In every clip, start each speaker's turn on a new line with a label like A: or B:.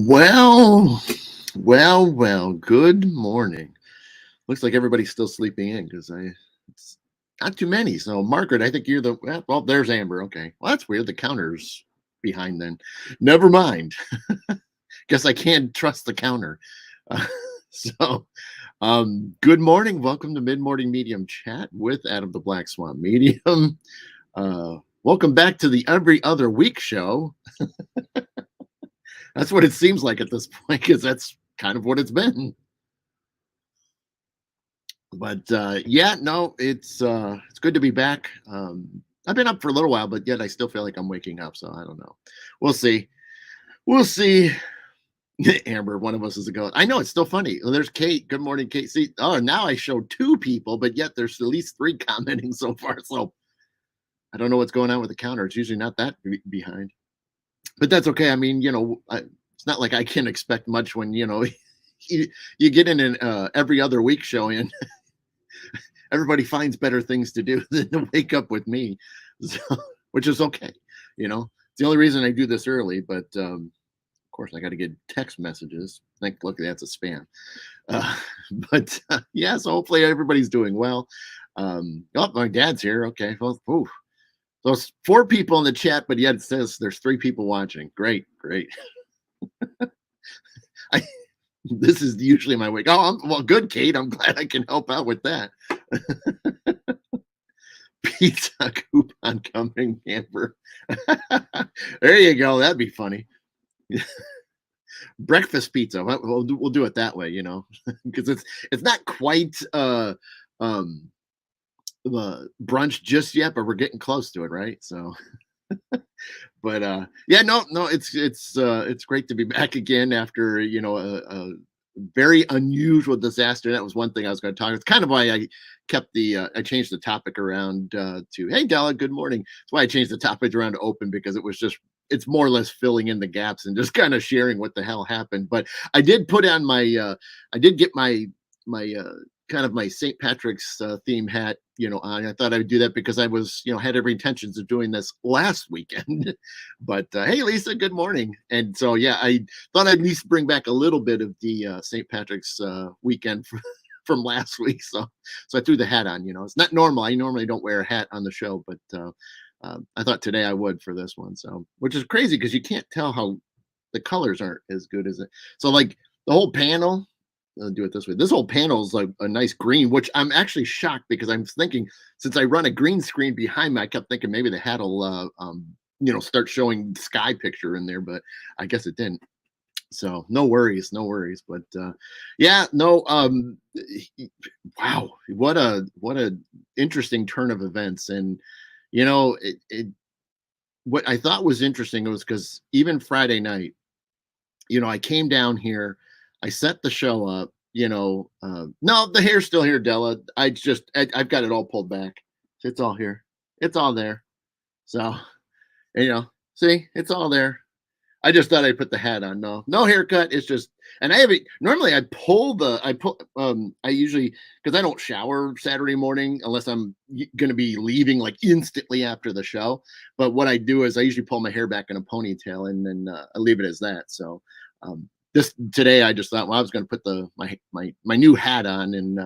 A: Well, well. Good morning. Looks like everybody's still sleeping in because it's not too many. So, Margaret, I think you're well, there's Amber. Okay. Well, that's weird. The counter's behind then. Never mind. Guess I can't trust the counter. Uh, so, good morning. Welcome to Mid Morning Medium Chat with Adam the Black Swan Medium. Welcome back to the Every Other Week show. That's what it seems like at this point because that's kind of what it's been. But yeah, no, it's good to be back. I've been up for a little while, but yet I still feel like I'm waking up. So I don't know. We'll see. We'll see. Amber, one of us is a ghost. I know it's still funny. Well, there's Kate. Good morning, Kate. See, oh, now I showed two people, but yet there's at least three commenting so far. So I don't know what's going on with the counter. It's usually not that behind, but that's okay. I mean, it's not like I can expect much when you get in an every other week show in. Everybody finds better things to do than to wake up with me, so, which is okay. It's the only reason I do this early. But of course, I got to get text messages. Look, that's a spam. Uh, but yeah, so hopefully everybody's doing well. Oh, my dad's here. Okay, well, ooh. So it's four people in the chat, but yet it says there's three people watching. Great. I This is usually my week. Oh, well, good, Kate. I'm glad I can help out with that. Pizza coupon coming, Amber. There you go. That'd be funny. Breakfast pizza. We'll do it that way, because it's not quite um brunch just yet, but we're getting close to it, right? So but yeah, no, it's great to be back again after a very unusual disaster. That was one thing I was going to talk. It's kind of why I kept I changed the topic around to hey Della, good morning. That's why I changed the topic around to open, because it's more or less filling in the gaps and just kind of sharing what the hell happened. But I did put on I did get my kind of my St. Patrick's theme hat, on. I thought I would do that because I was, had every intentions of doing this last weekend. But hey, Lisa, good morning. And so, yeah, I thought I'd at least bring back a little bit of the St. Patrick's weekend from last week. So I threw the hat on. It's not normal. I normally don't wear a hat on the show, but I thought today I would for this one. So, which is crazy because you can't tell how the colors aren't as good as it. So, like the whole panel. I'll do it this way. This whole panel is like a nice green, which I'm actually shocked because I'm thinking, since I run a green screen behind me, I kept thinking maybe the hat will, start showing sky picture in there, but I guess it didn't. So no worries. But yeah, no. Wow, what a interesting turn of events. And what I thought was interesting was because even Friday night, I came down here. I set the show up, no, the hair's still here, Della. I've got it all pulled back. It's all here. It's all there. So, see, it's all there. I just thought I'd put the hat on. No haircut. It's just, and I have it. Normally I usually, because I don't shower Saturday morning unless I'm going to be leaving like instantly after the show. But what I do is I usually pull my hair back in a ponytail and then I leave it as that. So, this today I just thought, well, I was going to put my new hat on and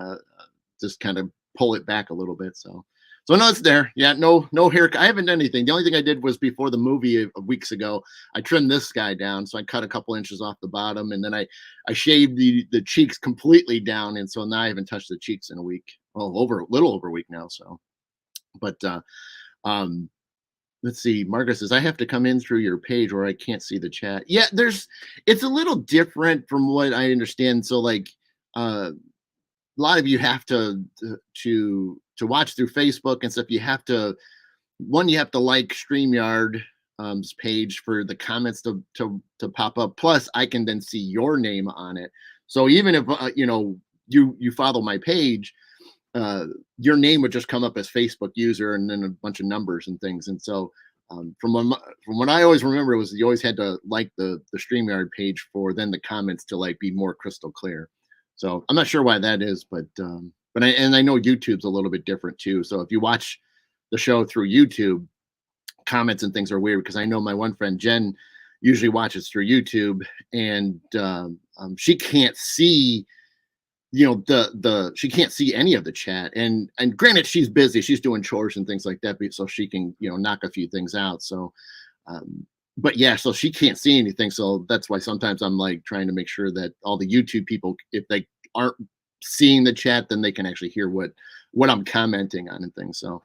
A: just kind of pull it back a little bit. So no, it's there. Yeah, no haircut. I haven't done anything. The only thing I did was before the movie weeks ago, I trimmed this guy down. So I cut a couple inches off the bottom, and then I shaved the cheeks completely down. And so now I haven't touched the cheeks in a week. Well, a little over a week now. So, but let's see. Margaret says, I have to come in through your page or I can't see the chat. Yeah, it's a little different from what I understand. So like a lot of you have to watch through Facebook and stuff. You have to like StreamYard page for the comments to pop up. Plus I can then see your name on it. So even if you follow my page, your name would just come up as Facebook user and then a bunch of numbers and things. And so from what I always remember was you always had to like the StreamYard page for then the comments to like be more crystal clear. So I'm not sure why that is, but I know YouTube's a little bit different too. So if you watch the show through YouTube, comments and things are weird because I know my one friend Jen, usually watches through YouTube, and she can't see, the she can't see any of the chat. And granted, she's busy, she's doing chores and things like that, so she can, knock a few things out. So but yeah, so she can't see anything. So that's why sometimes I'm like trying to make sure that all the YouTube people, if they aren't seeing the chat, then they can actually hear what I'm commenting on and things. So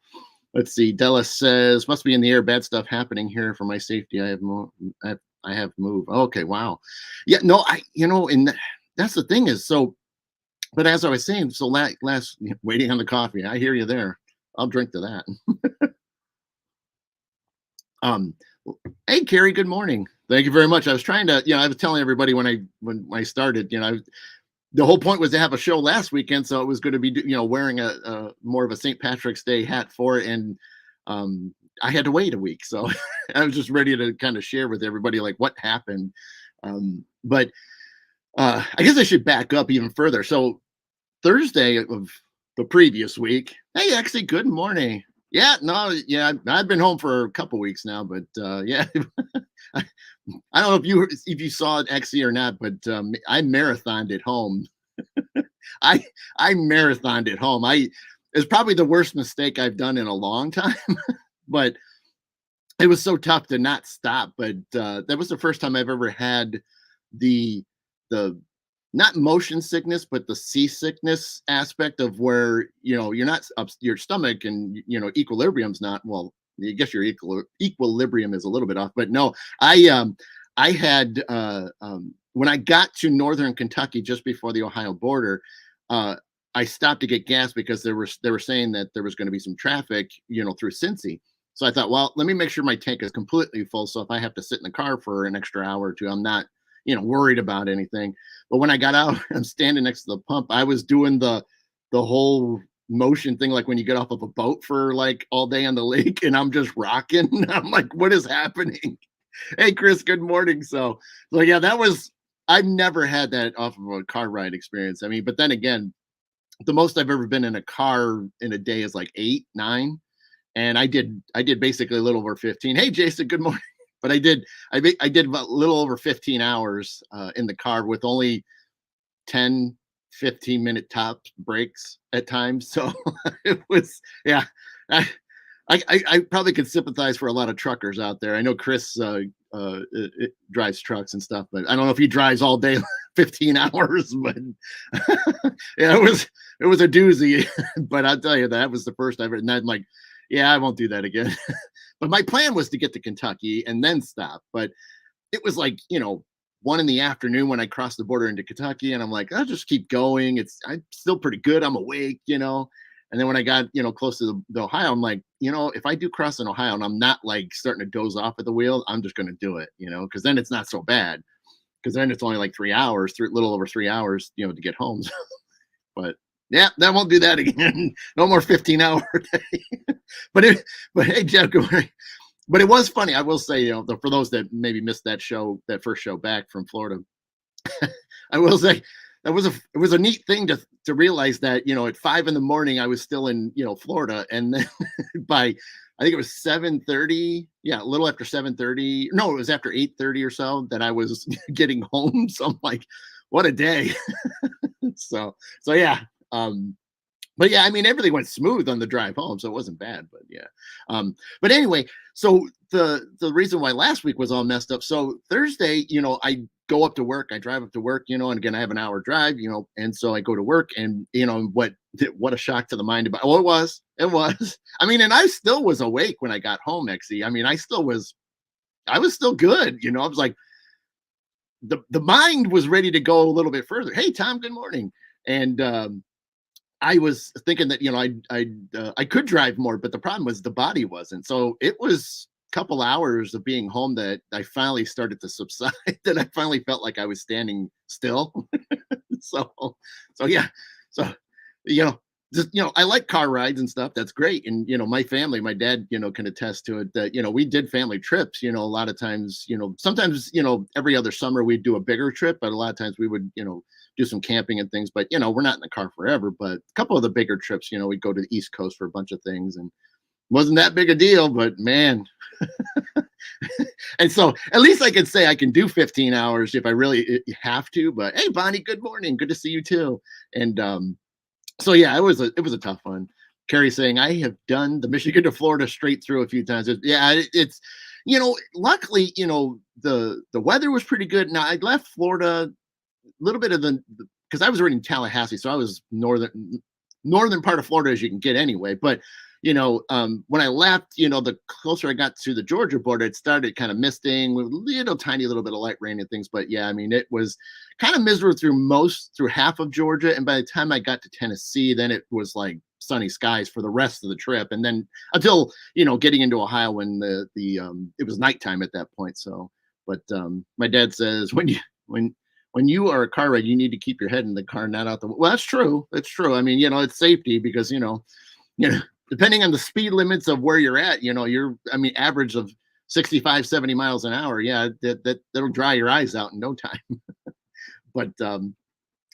A: let's see. Della says, must be in the air. Bad stuff happening here for my safety. I have moved. Okay, wow. Yeah, no, and that's the thing is, so, but as I was saying, so last waiting on the coffee. I hear you there. I'll drink to that. Um, hey, Carrie, good morning. Thank you very much. I was trying to, I was telling everybody when I started, the whole point was to have a show last weekend, so it was going to be, wearing a more of a St. Patrick's Day hat for it, and I had to wait a week, so I was just ready to kind of share with everybody like what happened. But I guess I should back up even further. So Thursday of the previous week, hey, actually, good morning. Yeah, no, yeah, I've been home for a couple weeks now, but yeah, I don't know if you saw it, Exy, or not, but I marathoned at home. I marathoned at home. It's probably the worst mistake I've done in a long time, but it was so tough to not stop. But that was the first time I've ever had the not motion sickness, but the seasickness aspect of where, you're not up, your stomach and, equilibrium's not, well, I guess your equilibrium is a little bit off, but no, I had, when I got to Northern Kentucky, just before the Ohio border, I stopped to get gas because they were saying that there was going to be some traffic, through Cincy. So I thought, well, let me make sure my tank is completely full. So if I have to sit in the car for an extra hour or two, I'm not, worried about anything. But when I got out, I'm standing next to the pump. I was doing the whole motion thing, like when you get off of a boat for like all day on the lake, and I'm just rocking. I'm like, what is happening? Hey, Chris, good morning. So yeah, I've never had that off of a car ride experience. I mean, but then again, the most I've ever been in a car in a day is like 8, 9. And I did basically a little over 15. Hey, Jason, good morning. But I did about a little over 15 hours in the car with only 10, 15-minute top breaks at times. So it was, yeah. I probably could sympathize for a lot of truckers out there. I know Chris it drives trucks and stuff, but I don't know if he drives all day 15 hours. But yeah, it was a doozy. But I'll tell you, that was the first ever. And I'm like, yeah, I won't do that again. But my plan was to get to Kentucky and then stop. But it was like, 1 in the afternoon when I crossed the border into Kentucky, and I'm like, I'll just keep going. I'm still pretty good. I'm awake. And then when I got, close to the Ohio, I'm like, if I do cross in Ohio and I'm not like starting to doze off at the wheel, I'm just going to do it, because then it's not so bad. Because then it's only like 3 hours, little over 3 hours, to get home. But yeah, that won't do that again. No more 15-hour day. but hey, Jeff, good morning. But it was funny. I will say, for those that maybe missed that first show back from Florida, I will say it was a neat thing to realize that, at 5 a.m. I was still in, Florida. And then by, I think it was 7:30. Yeah. A little after 7:30. No, it was after 8:30 or so that I was getting home. So I'm like, what a day. So yeah. But yeah, I mean, everything went smooth on the drive home, so it wasn't bad. But yeah, but anyway, so the reason why last week was all messed up. So Thursday, I go up to work, I drive up to work, and again, I have an hour drive, and so I go to work, and what a shock to the mind about. Oh, it was. I mean, and I still was awake when I got home, Exy. I mean, I was still good, I was like, the mind was ready to go a little bit further. Hey, Tom, good morning. And I was thinking that I could drive more, but the problem was the body wasn't. So it was a couple hours of being home that I finally started to subside. That I finally felt like I was standing still. so yeah, so just I like car rides and stuff. That's great. And my family, my dad, can attest to it. That we did family trips. A lot of times, sometimes every other summer we'd do a bigger trip, but a lot of times we would do some camping and things. But we're not in the car forever. But a couple of the bigger trips, we'd go to the East Coast for a bunch of things, and it wasn't that big a deal. But man, And so at least I can say I can do 15 hours if I really have to. But hey, Bonnie, good morning. Good to see you too. And so yeah, it was a tough one. Carrie saying I have done the Michigan to Florida straight through a few times. Yeah, it's luckily the weather was pretty good. Now I left Florida a little bit of the because I was already in Tallahassee, so I was northern part of Florida as you can get anyway. But when I left, the closer I got to the Georgia border, it started kind of misting with a little tiny little bit of light rain and things. But yeah, I mean, it was kind of miserable through half of Georgia. And by the time I got to Tennessee, then it was like sunny skies for the rest of the trip. And then until, getting into Ohio when it was nighttime at that point. So, but my dad says when you are a car ride, you need to keep your head in the car, not out the. Well, that's true. That's true. I mean, it's safety because depending on the speed limits of where you're at, average of 65, 70 miles an hour. Yeah, that'll dry your eyes out in no time. But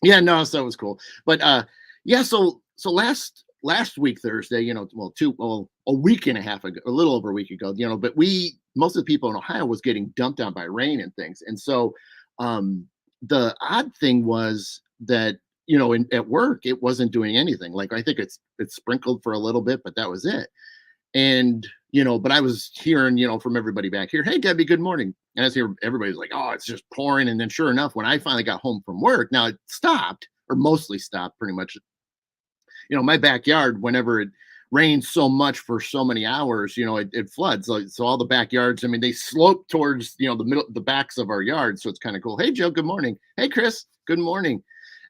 A: yeah, no, so it was cool. But yeah, so last week Thursday, a week and a half ago, a little over a week ago, but most of the people in Ohio was getting dumped on by rain and things. And so the odd thing was that at work it wasn't doing anything. Like I think it's sprinkled for a little bit, but that was it. And but I was hearing from everybody back here, hey Debbie, good morning. And I was here, everybody's like, oh, it's just pouring. And then sure enough, when I finally got home from work, now it stopped or mostly stopped pretty much. My backyard, whenever it rains so much for so many hours, it floods. So all the backyards, I mean, they slope towards the backs of our yard. So it's kind of cool. Hey Joe, good morning. Hey Chris, good morning.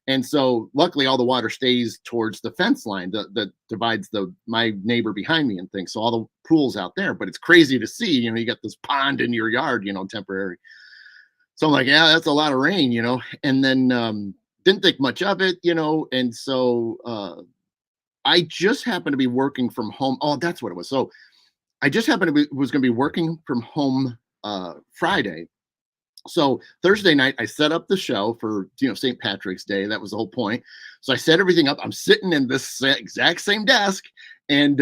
A: And so luckily all the water stays towards the fence line that divides my neighbor behind me and things. So all the pools out there, but it's crazy to see, you got this pond in your yard, temporary. So I'm like, yeah, that's a lot of rain, and then didn't think much of it, and so I just happened to be working from home. Oh, that's what it was. So I just happened to was going to be working from home Friday. So Thursday night, I set up the show for St. Patrick's Day. That was the whole point. So I set everything up. I'm sitting in this exact same desk, and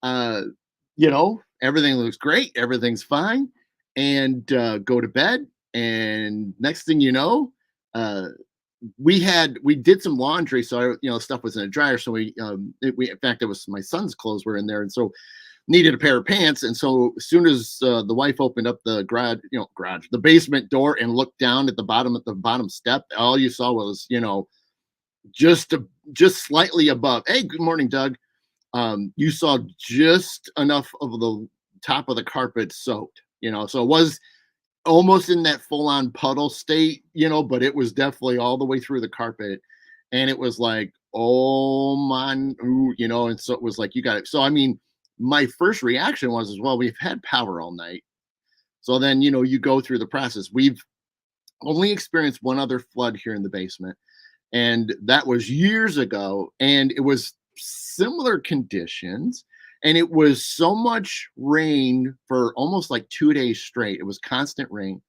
A: everything looks great. Everything's fine, and go to bed. And next thing you know, we did some laundry, so stuff was in a dryer. So in fact, it was my son's clothes were in there, and so needed a pair of pants. And so as soon as the wife opened up the the basement door and looked down at the bottom step, all you saw was, just slightly above. Hey, good morning, Doug. You saw just enough of the top of the carpet soaked, so it was almost in that full on puddle state, but it was definitely all the way through the carpet. And it was like, oh man, and so it was like, you got it. So, I mean, my first reaction was as well, we've had power all night. So then, you go through the process. We've only experienced one other flood here in the basement, and that was years ago. And it was similar conditions. And it was so much rain for almost like 2 days straight. It was constant rain.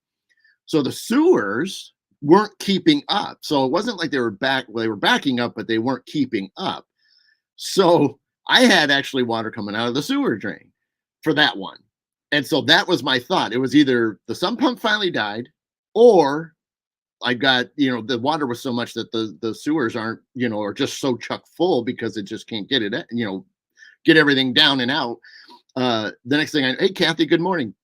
A: So the sewers weren't keeping up. So it wasn't like they were backing up, but they weren't keeping up. So I had actually water coming out of the sewer drain for that one. And so that was my thought. It was either the sump pump finally died, or I got, the water was so much that the sewers aren't, are just so chock full because it just can't get it, get everything down and out. The next thing hey Kathy, good morning.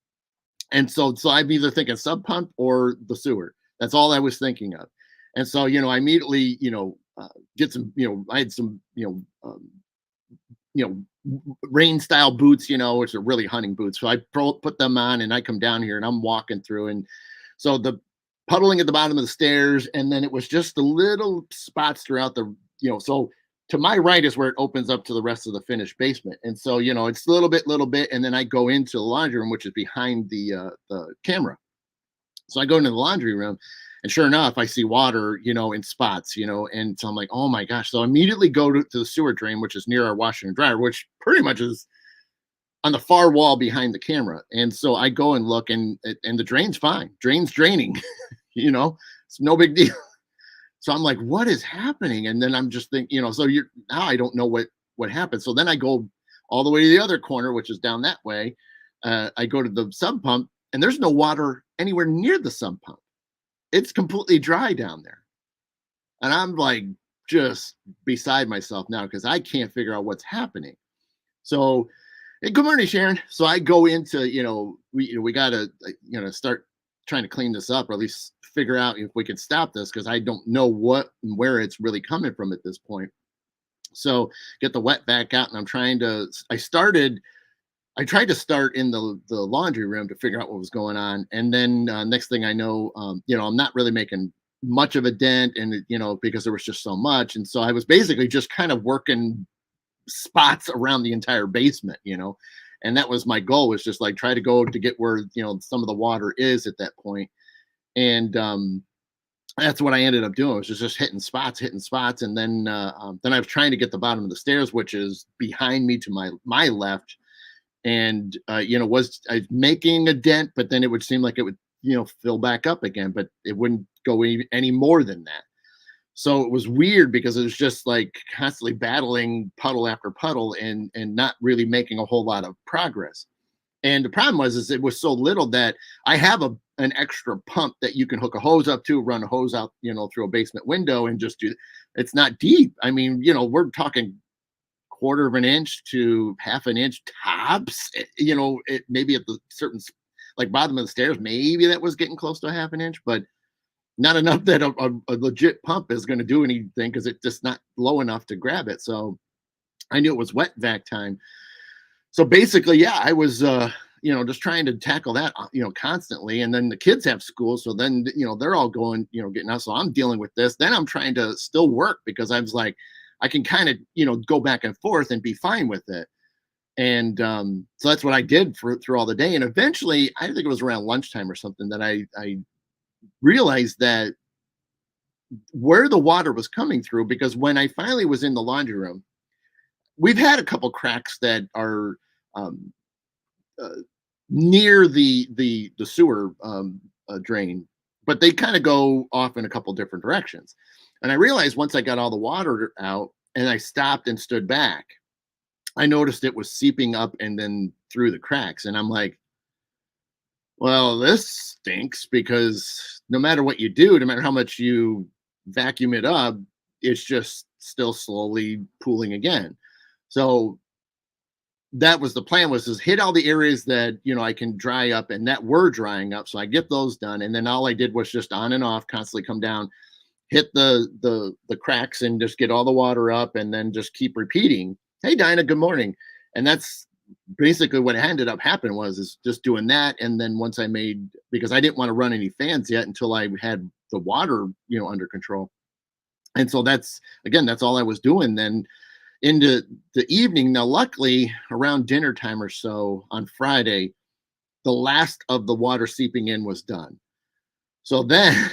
A: And so I'm either thinking sub pump or the sewer. That's all I was thinking of. And so, I immediately, get some, I had some, rain style boots, which are really hunting boots. So I put them on and I come down here and I'm walking through. And so the puddling at the bottom of the stairs, and then it was just the little spots throughout the, so to my right is where it opens up to the rest of the finished basement. And so, it's a little bit, and then I go into the laundry room, which is behind the camera. So I go into the laundry room, and sure enough, I see water, in spots, and so I'm like, oh my gosh. So I immediately go to the sewer drain, which is near our washer and dryer, which pretty much is on the far wall behind the camera. And so I go and look, and the drain's fine. Drain's draining, it's no big deal. So I'm like, what is happening? And then I'm just thinking, so now I don't know what happened. So then I go all the way to the other corner, which is down that way. I go to the sub pump, and there's no water anywhere near the sump pump. It's completely dry down there. And I'm like just beside myself now because I can't figure out what's happening. So, hey, good morning, Sharon. So I go into, we got to, start trying to clean this up, or at least figure out if we can stop this because I don't know what and where it's really coming from at this point. So get the wet vac out, and I'm trying to. I tried to start in the laundry room to figure out what was going on, and then next thing I know, I'm not really making much of a dent, and because there was just so much, and so I was basically just kind of working spots around the entire basement, and that was my goal, was just like try to go to get where some of the water is at that point, and that's what I ended up doing, was just hitting spots, and then I was trying to get the bottom of the stairs, which is behind me to my left, and was I making a dent, but then it would seem like it would fill back up again, but it wouldn't go any more than that. So it was weird because it was just like constantly battling puddle after puddle and not really making a whole lot of progress. And the problem is it was so little that I have an extra pump that you can hook a hose up to, run a hose out, through a basement window and just do. It's not deep. I mean, we're talking quarter of an inch to half an inch tops. It maybe at the certain like bottom of the stairs, maybe that was getting close to a half an inch, but not enough that a legit pump is going to do anything because it's just not low enough to grab it. So I knew it was wet vac time. So basically, yeah, I was, just trying to tackle that, constantly. And then the kids have school. So then, they're all going, getting out. So I'm dealing with this. Then I'm trying to still work because I was like, I can kind of, go back and forth and be fine with it. And so that's what I did through all the day. And eventually, I think it was around lunchtime or something that I realized that where the water was coming through, because when I finally was in the laundry room, we've had a couple cracks that are um, uh, near the sewer drain, but they kind of go off in a couple different directions. And I realized once I got all the water out and I stopped and stood back, I noticed it was seeping up and then through the cracks. And I'm like, well, this stinks because no matter what you do, no matter how much you vacuum it up, it's just still slowly pooling again. So that was the plan, was just hit all the areas that I can dry up and that were drying up. So I get those done. And then all I did was just on and off, constantly come down, hit the cracks and just get all the water up and then just keep repeating. Hey Dinah, good morning. And that's basically what ended up happening, was is just doing that. And then once I made, because I didn't want to run any fans yet until I had the water under control, and so that's all I was doing then into the evening. Now luckily around dinner time or so on Friday, the last of the water seeping in was done. So then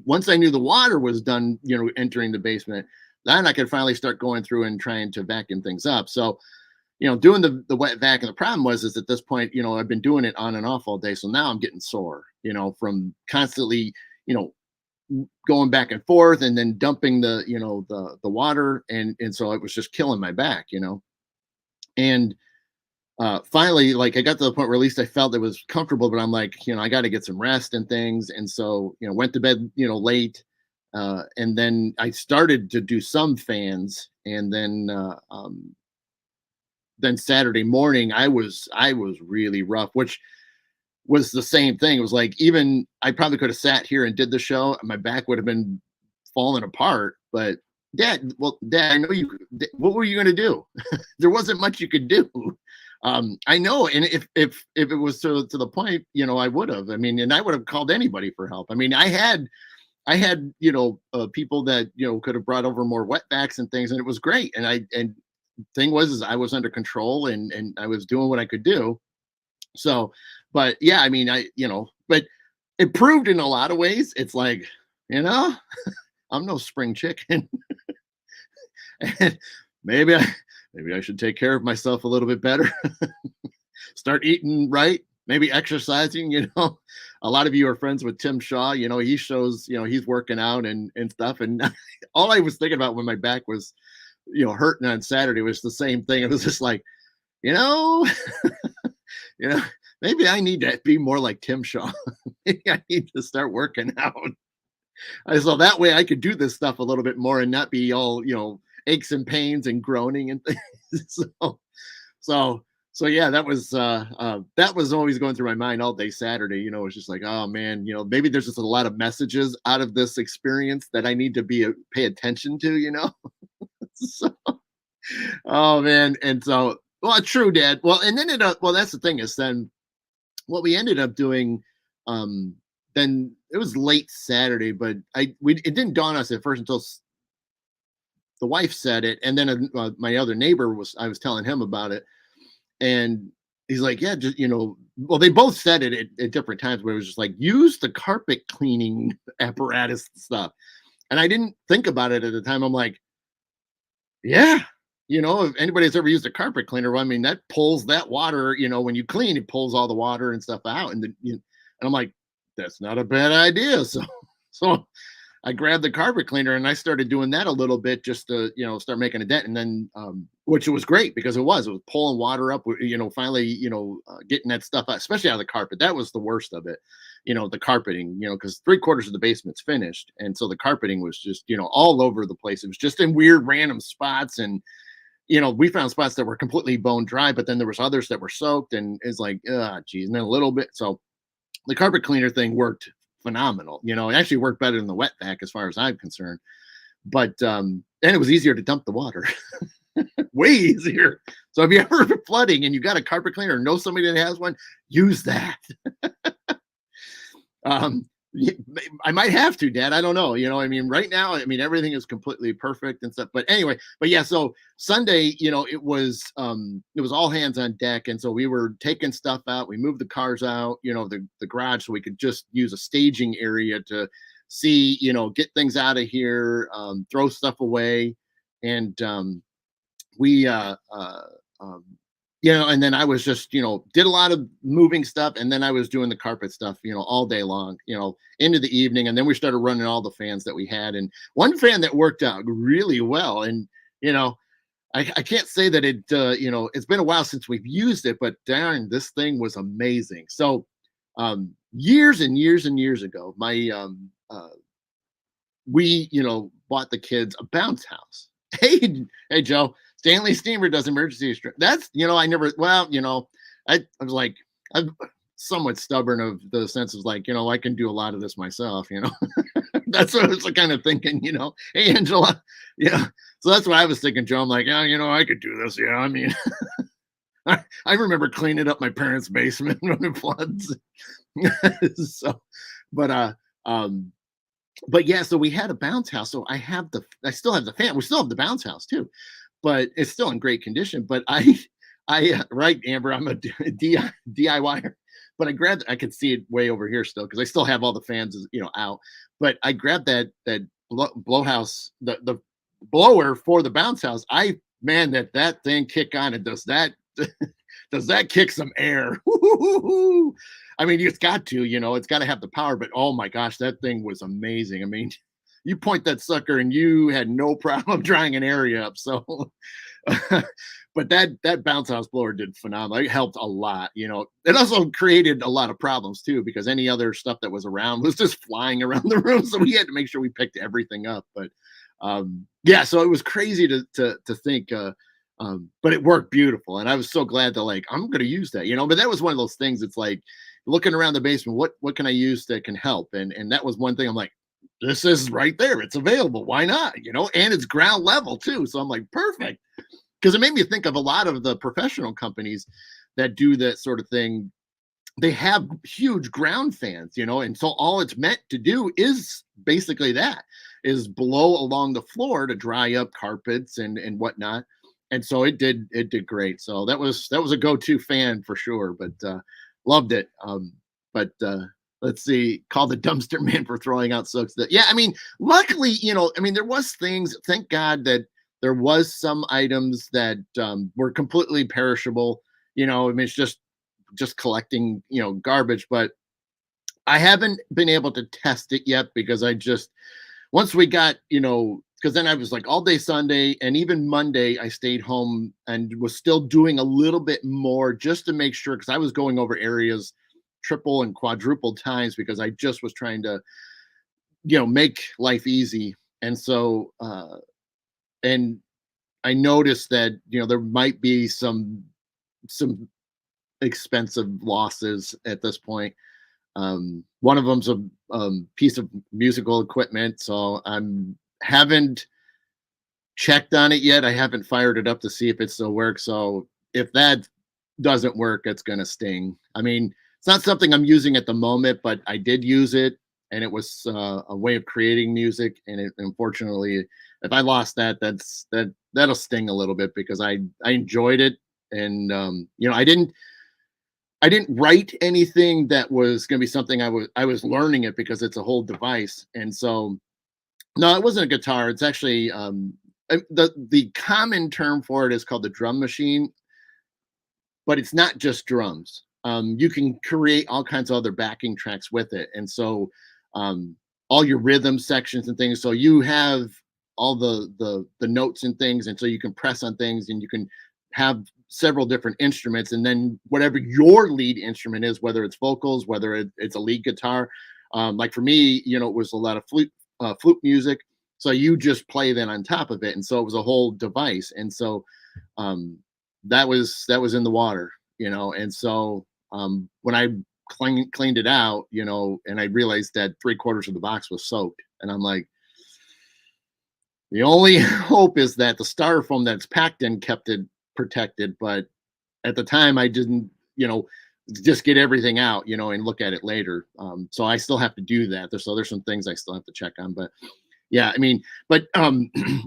A: once I knew the water was done entering the basement, then I could finally start going through and trying to vacuum things up. So doing the wet vac. And the problem is at this point, I've been doing it on and off all day. So now I'm getting sore, from constantly, going back and forth and then dumping the water. And so it was just killing my back, and finally, like I got to the point where at least I felt it was comfortable, but I'm like, I got to get some rest and things. And so, went to bed, late. And then I started to do some fans, and then Saturday morning, I was really rough, which was the same thing. It was like, even I probably could have sat here and did the show, and my back would have been falling apart. But Dad, I know you. What were you going to do? There wasn't much you could do. I know, and if it was to the point, I would have. I mean, and I would have called anybody for help. I mean, I had people that could have brought over more wet backs and things, and it was great. And thing was is I was under control and I was doing what I could do. So, but yeah, I mean, but it proved in a lot of ways. It's like, I'm no spring chicken. And maybe I should take care of myself a little bit better. Start eating right, maybe exercising. A lot of you are friends with Tim Shaw. He shows, he's working out and stuff. And all I was thinking about when my back was hurting on Saturday was the same thing. It was just like, you know, Maybe I need to be more like Tim Shaw. Maybe I need to start working out. So that way I could do this stuff a little bit more and not be all, aches and pains and groaning and things. So so so yeah, that was always going through my mind all day Saturday. It's just like, oh man, maybe there's just a lot of messages out of this experience that I need to pay attention to. So, oh man, and so well, true, Dad. Well, and then well, that's the thing is then what we ended up doing. Um, then it was late Saturday, but it didn't dawn on us at first until the wife said it, and then my other neighbor I was telling him about it, and he's like, yeah, just well, they both said it at different times, where it was just like, use the carpet cleaning apparatus stuff, and I didn't think about it at the time. I'm like, yeah. If anybody's ever used a carpet cleaner, well, I mean, that pulls that water, when you clean, it pulls all the water and stuff out. And I'm like, that's not a bad idea. So I grabbed the carpet cleaner and I started doing that a little bit just to, start making a dent. And then, which was great because it was pulling water up, finally, getting that stuff out, especially out of the carpet. That was the worst of it, the carpeting, because three-quarters of the basement's finished. And so the carpeting was just, all over the place. It was just in weird random spots. And, we found spots that were completely bone dry, but then there was others that were soaked, and it's like, geez, and then a little bit. So the carpet cleaner thing worked phenomenal. It actually worked better than the wet vac as far as I'm concerned. But and it was easier to dump the water, way easier. So if you ever flooding and you got a carpet cleaner or know somebody that has one, use that. um, I might have to, Dad. I don't know. I mean, right now, I mean, everything is completely perfect and stuff. But anyway, but yeah, so Sunday, it was all hands on deck. And so we were taking stuff out. We moved the cars out, the garage, so we could just use a staging area to see, get things out of here, throw stuff away. And we um and then I was just, did a lot of moving stuff, and then I was doing the carpet stuff, all day long, into the evening. And then we started running all the fans that we had, and one fan that worked out really well. And you know I can't say that it's been a while since we've used it, but darn, this thing was amazing. So years and years and years ago, my we bought the kids a bounce house. Hey Joe, Stanley Steamer does emergency that's I never, well, I was like, I'm somewhat stubborn of the sense of like, I can do a lot of this myself. That's what I was kind of thinking. Hey Angela. Yeah, so that's what I was thinking, Joe. I'm like, yeah, I could do this. I mean, I remember cleaning up my parents' basement when it floods. So but um but yeah, so we had a bounce house. So I still have the fan. We still have the bounce house too, but it's still in great condition. But right, Amber, I'm a DIYer, but I could see it way over here still because I still have all the fans, out. But I grabbed that blowhouse, the blower for the bounce house. Man, that thing kick on, it does that. Does that kick some air? I mean, it's got to, it's got to have the power. But oh my gosh, that thing was amazing. I mean, you point that sucker and you had no problem drying an area up. So, but that bounce house blower did phenomenal. It helped a lot. It also created a lot of problems too, because any other stuff that was around was just flying around the room. So we had to make sure we picked everything up. But yeah, so it was crazy to think. But it worked beautiful, and I was so glad to like, I'm going to use that. But that was one of those things. It's like looking around the basement, what can I use that can help? And that was one thing. I'm like, this is right there. It's available. Why not? And it's ground level too. So I'm like, perfect. Because it made me think of a lot of the professional companies that do that sort of thing. They have huge ground fans, and so all it's meant to do is basically that, is blow along the floor to dry up carpets and whatnot. And so it did great. So that was a go-to fan for sure, but loved it. But let's see, call the dumpster man for throwing out soaks. That, yeah, I mean, luckily, I mean, there was things, thank God that there was some items that were completely perishable. I mean, it's just collecting, garbage. But I haven't been able to test it yet because once we got, because then I was like all day Sunday and even Monday, I stayed home and was still doing a little bit more just to make sure because I was going over areas triple and quadruple times because I just was trying to, make life easy. And so, and I noticed that, there might be some expensive losses at this point. One of them's a piece of musical equipment, so I'm haven't checked on it yet. I haven't fired it up to see if it still works. So if that doesn't work, it's gonna sting. I mean, it's not something I'm using at the moment, but I did use it, and it was a way of creating music. And unfortunately, if I lost that, that'll sting a little bit because I enjoyed it, and I didn't write anything that was going to be something I was learning it because it's a whole device. And so no, it wasn't a guitar. It's actually the common term for it is called the drum machine, but it's not just drums. You can create all kinds of other backing tracks with it, and so um, all your rhythm sections and things. So you have all the notes and things, and so you can press on things, and you can have several different instruments, and then whatever your lead instrument is, whether it's vocals, whether it's a lead guitar. Like for me, it was a lot of flute music. So you just play that on top of it, and so it was a whole device. And so um, that was in the water, and so when I cleaned it out, and I realized that three-quarters of the box was soaked, and I'm like, the only hope is that the styrofoam that's packed in kept it protected. But at the time, I didn't, just get everything out, and look at it later. So I still have to do that. So there's some things I still have to check on. But yeah, I mean, but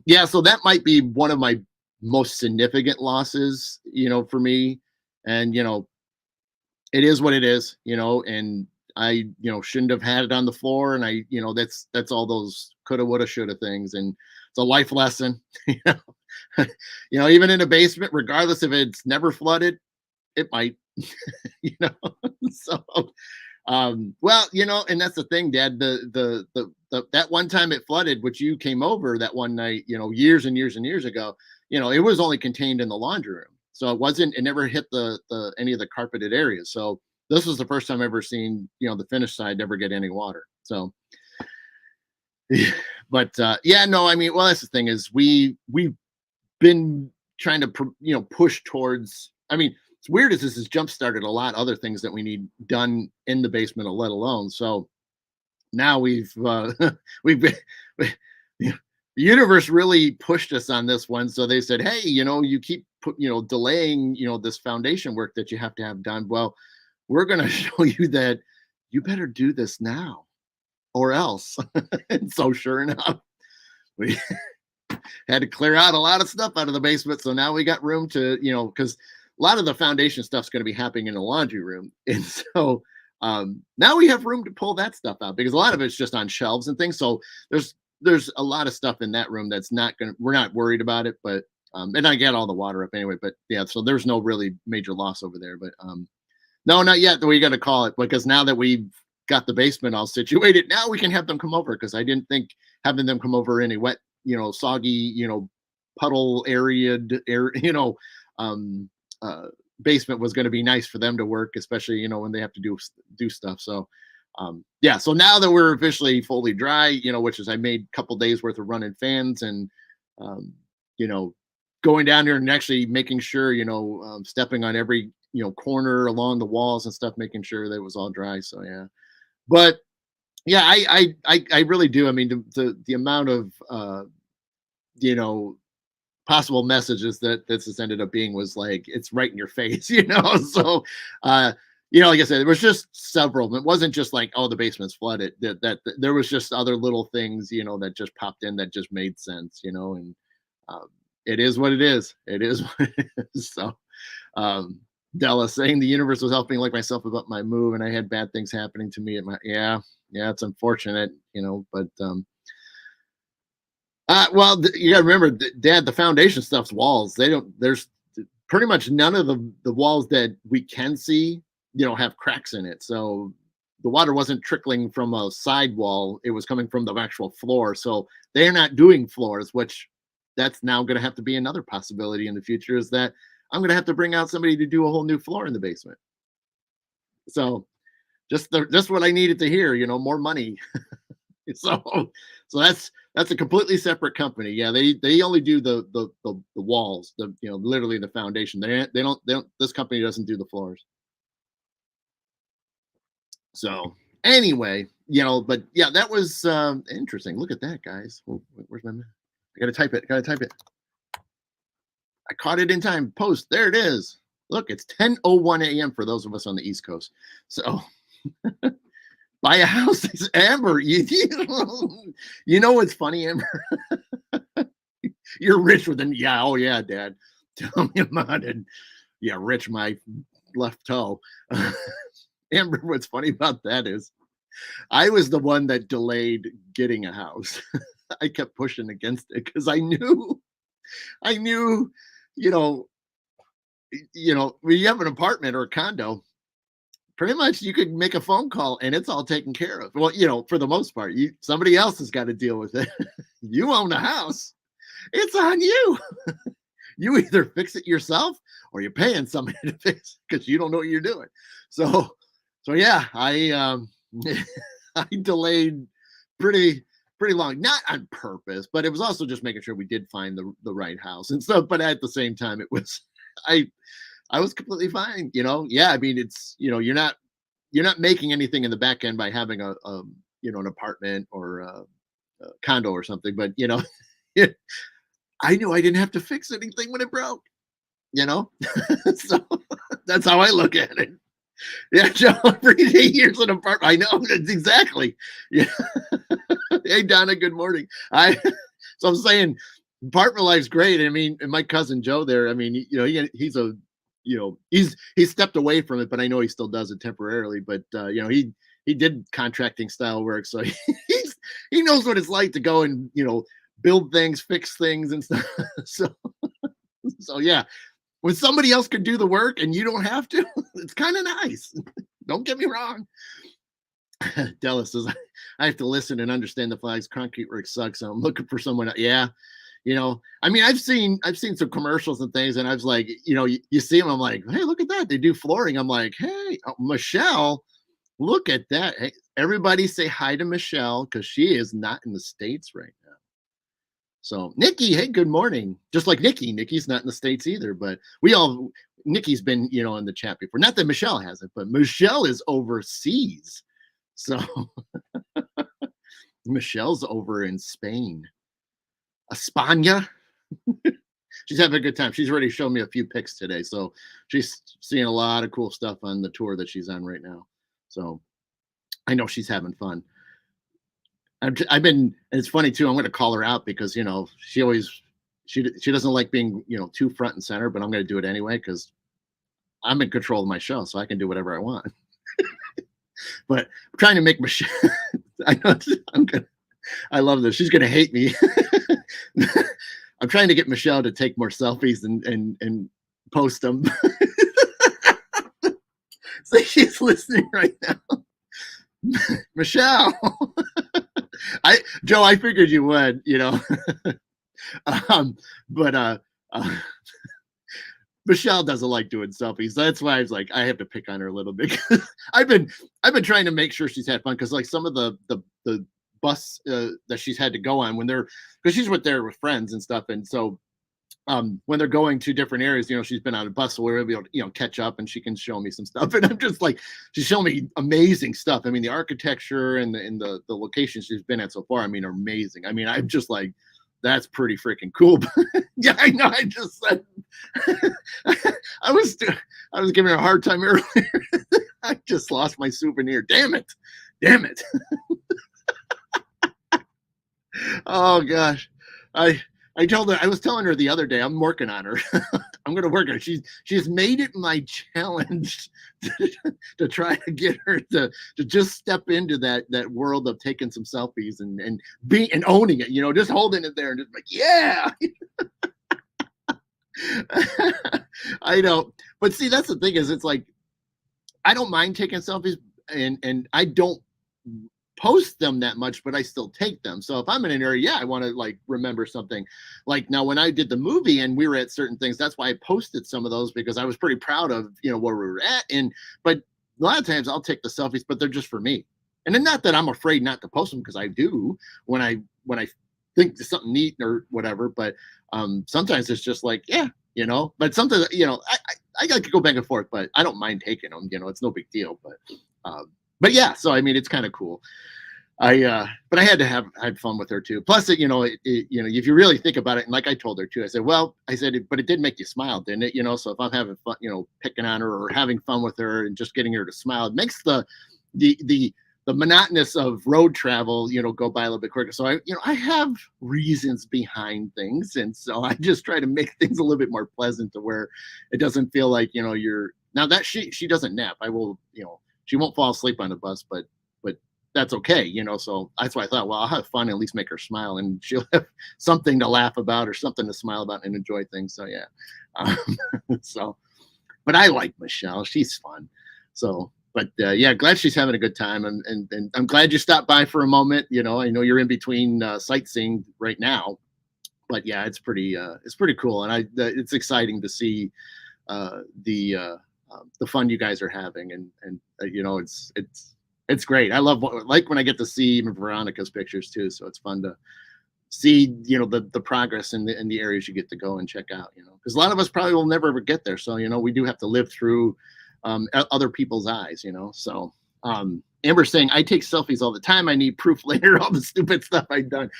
A: yeah, so that might be one of my most significant losses, for me. And it is what it is, and I, shouldn't have had it on the floor. And I, that's all those coulda, woulda, shoulda things. And it's a life lesson, even in a basement, regardless if it's never flooded, it might, you know. So well, and that's the thing, Dad. The that one time it flooded, which you came over that one night, years and years and years ago, it was only contained in the laundry room. So it never hit the any of the carpeted areas. So this was the first time I've ever seen, the finished side never get any water. So but yeah, no, I mean, well, that's the thing is we've been trying to push towards. I mean, it's weird as this has jump started a lot other things that we need done in the basement, let alone. So now we've been the universe really pushed us on this one. So they said, hey, you keep delaying this foundation work that you have to have done. Well, we're going to show you that you better do this now or else. And so sure enough, we had to clear out a lot of stuff out of the basement. So now we got room to, because a lot of the foundation stuff's going to be happening in the laundry room. And so now we have room to pull that stuff out because a lot of it's just on shelves and things. So there's a lot of stuff in that room that's we're not worried about it, but and I get all the water up anyway, but yeah, so there's no really major loss over there. But no, not yet. We got to call it because now that we've got the basement all situated, now we can have them come over because I didn't think having them come over in a wet, soggy, puddle area, um, basement was going to be nice for them to work, especially when they have to do stuff. So yeah, so now that we're officially fully dry, which is I made a couple days worth of running fans and you know going down there and actually making sure stepping on every corner along the walls and stuff, making sure that it was all dry. So yeah, but yeah, I really do. I mean, the amount of you know possible messages that this has ended up being was like it's right in your face. So like I said, it was just several. It wasn't just like, oh, the basement's flooded. That there was just other little things that just popped in that just made sense. And it is what it is. It is what it is. So Della saying the universe was helping like myself about my move and I had bad things happening to me at my yeah, it's unfortunate, but well, you gotta remember, Dad, the foundation stuff's walls. There's pretty much none of the walls that we can see, have cracks in it. So the water wasn't trickling from a sidewall; it was coming from the actual floor. So they're not doing floors, which that's now going to have to be another possibility in the future. Is that I'm going to have to bring out somebody to do a whole new floor in the basement. So just what I needed to hear, more money. So that's a completely separate company. Yeah, they only do the walls, literally the foundation. They don't this company doesn't do the floors. So anyway, but yeah, that was interesting. Look at that, guys. Oh, where's my I gotta type it. Gotta type it. I caught it in time. Post. There it is. Look, it's 10:01 a.m. for those of us on the East Coast. So buy a house. Amber. You know what's funny, Amber? You're rich with an yeah. Oh yeah, Dad. Tell me about it. Yeah, rich my left toe. Amber, what's funny about that is I was the one that delayed getting a house. I kept pushing against it because I knew, you know, when you have an apartment or a condo, pretty much you could make a phone call and it's all taken care of. Well, for the most part, somebody else has got to deal with it. You own the house. It's on you. You either fix it yourself or you're paying somebody to fix it because you don't know what you're doing. So yeah, I delayed pretty pretty long, not on purpose, but it was also just making sure we did find the right house and stuff. But at the same time, it was I I was completely fine. Yeah, I mean you're not making anything in the back end by having an apartment or a condo or something, but I knew I didn't have to fix anything when it broke. You know, so that's how I look at it. Yeah, Joe, every 8 years in an apartment. I know that's exactly. Yeah. Hey, Donna. Good morning. So I'm saying, apartment life's great. I mean, and my cousin Joe there. I mean, he's a, he's stepped away from it, but I know he still does it temporarily. But he did contracting style work, so he knows what it's like to go and build things, fix things, and stuff. So yeah, when somebody else could do the work and you don't have to, it's kind of nice. Don't get me wrong. Della says, I have to listen and understand the flags. Concrete work sucks. So I'm looking for someone. Yeah. I mean, I've seen some commercials and things, and I was like, you see them. I'm like, hey, look at that. They do flooring. I'm like, hey, Michelle, look at that. Hey, everybody say hi to Michelle because she is not in the States right now. So Nikki, hey, good morning. Just like Nikki's not in the States either, but Nikki's been, in the chat before. Not that Michelle hasn't, but Michelle is overseas. So Michelle's over in Spain. España. She's having a good time. She's already shown me a few pics today. So she's seeing a lot of cool stuff on the tour that she's on right now. So I know she's having fun. I've been, and it's funny too. I'm going to call her out because she doesn't like being too front and center, but I'm going to do it anyway because I'm in control of my show, so I can do whatever I want. But I'm trying to make Michelle. I know I love this. She's going to hate me. I'm trying to get Michelle to take more selfies and post them. So she's listening right now. Michelle. Joe, I figured you would, but Michelle doesn't like doing selfies. That's why I was like, I have to pick on her a little bit. I've been trying to make sure she's had fun because like some of the bus that she's had to go on because she's there with friends and stuff, and so when they're going to different areas, she's been on a bus, so we're able to, catch up, and she can show me some stuff. And I'm just like, she's showing me amazing stuff. I mean, the architecture and the locations she's been at so far, I mean, are amazing. I mean, I'm just like, that's pretty freaking cool. Yeah, I know. I just said, I was giving her a hard time earlier. I just lost my souvenir. Damn it. Oh gosh. I was telling her the other day, I'm working on her. I'm going to work on her. She's made it my challenge to try to get her to just step into that world of taking some selfies and owning it, just holding it there and just like, yeah. I know. But see, that's the thing is it's like, I don't mind taking selfies. and I don't post them that much, but I still take them. So if I'm in an area, yeah, I want to like remember something. Like now when I did the movie and we were at certain things, that's why I posted some of those because I was pretty proud of, where we were at. And but a lot of times I'll take the selfies, but they're just for me. And then not that I'm afraid not to post them because I do when I think there's something neat or whatever, but sometimes it's just like, yeah, but sometimes, I like to go back and forth, but I don't mind taking them, it's no big deal. But yeah, so I mean, it's kind of cool. But I had fun with her too. Plus, if you really think about it, and like I told her too, I said, but it did make you smile, didn't it? So if I'm having fun, picking on her or having fun with her and just getting her to smile, it makes the monotonous of road travel, go by a little bit quicker. So I have reasons behind things, and so I just try to make things a little bit more pleasant to where it doesn't feel like you're now that she doesn't nap. I will, she won't fall asleep on the bus, but that's okay, so that's why I thought, well, I'll have fun and at least make her smile and she'll have something to laugh about or something to smile about and enjoy things. So yeah. um, so but I like Michelle, she's fun. So but yeah, glad she's having a good time, and I'm glad you stopped by for a moment. I know you're in between sightseeing right now, but yeah, it's pretty cool, and it's exciting to see the fun you guys are having, and it's great. I love like when I get to see Veronica's pictures too. So it's fun to see the progress in the areas you get to go and check out. Because a lot of us probably will never ever get there. So we do have to live through other people's eyes. So Amber's saying, I take selfies all the time. I need proof later, all the stupid stuff I've done.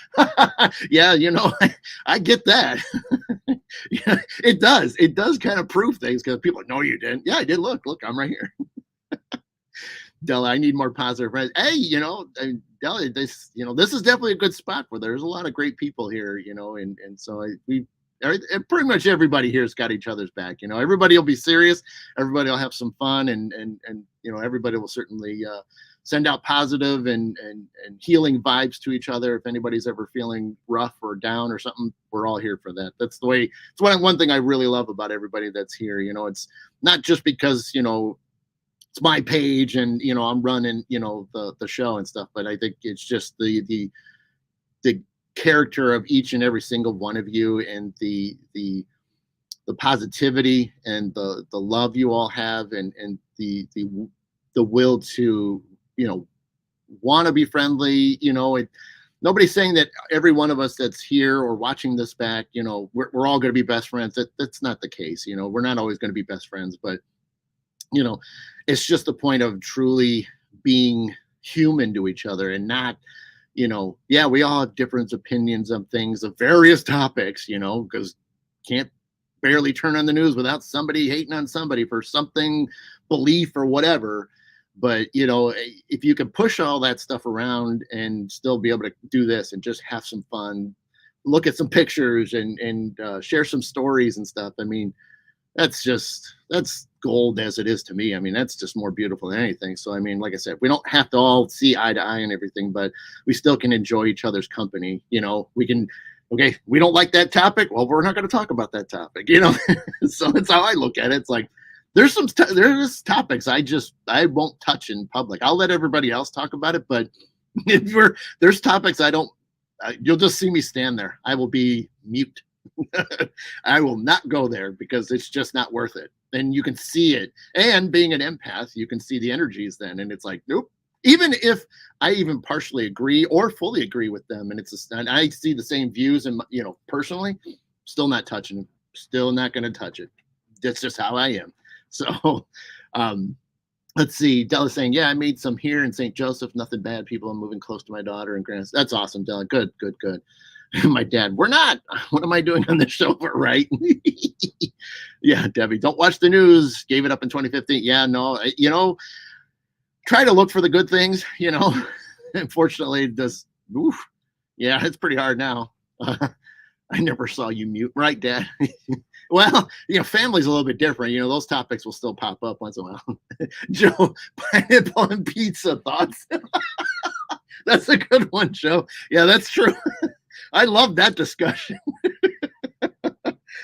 A: Yeah, I get that. Yeah, it does. It does kind of prove things because people know you didn't. Yeah, I did. Look, I'm right here. Della, I need more positive friends. Hey, Della, this is definitely a good spot where there's a lot of great people here, and so pretty much everybody here's got each other's back. Everybody will be serious. Everybody will have some fun, and everybody will certainly send out positive and healing vibes to each other. If anybody's ever feeling rough or down or something, we're all here for that. That's the way. It's one thing I really love about everybody that's here. It's not just because it's my page and I'm running the show and stuff, but I think it's just the character of each and every single one of you, and the positivity and the love you all have, and the will to want to be friendly. Nobody's saying that every one of us that's here or watching this back, we're all going to be best friends. That's not the case. We're not always going to be best friends, but it's just the point of truly being human to each other, and not, yeah, we all have different opinions of things, of various topics, because can't barely turn on the news without somebody hating on somebody for something, belief or whatever. But if you can push all that stuff around and still be able to do this and just have some fun, look at some pictures and share some stories and stuff, I mean, that's gold as it is to me. I mean, that's just more beautiful than anything. So I mean, like I said, we don't have to all see eye to eye and everything, but we still can enjoy each other's company. We can, okay, we don't like that topic, well, we're not going to talk about that topic. So that's how I look at it. It's like there's topics I won't touch in public. I'll let everybody else talk about it, but there's topics you'll just see me stand there. I will be mute. I will not go there because it's just not worth it. And you can see it. And being an empath, you can see the energies then. And it's like, nope. Even if I even partially agree or fully agree with them, and I see the same views and personally, still not touching it. Still not going to touch it. That's just how I am. So let's see. Della's saying, yeah, I made some here in St. Joseph. Nothing bad. People are moving close to my daughter and grandson. That's awesome, Della. Good. My dad, we're not. What am I doing on this show? Right? Yeah, Debbie, don't watch the news. Gave it up in 2015. Yeah, no, try to look for the good things. Unfortunately, it does. Oof, yeah, it's pretty hard now. I never saw you mute, right, Dad? Well, family's a little bit different. Those topics will still pop up once in a while. Joe, pineapple and pizza thoughts. That's a good one, Joe. Yeah, that's true. I love that discussion.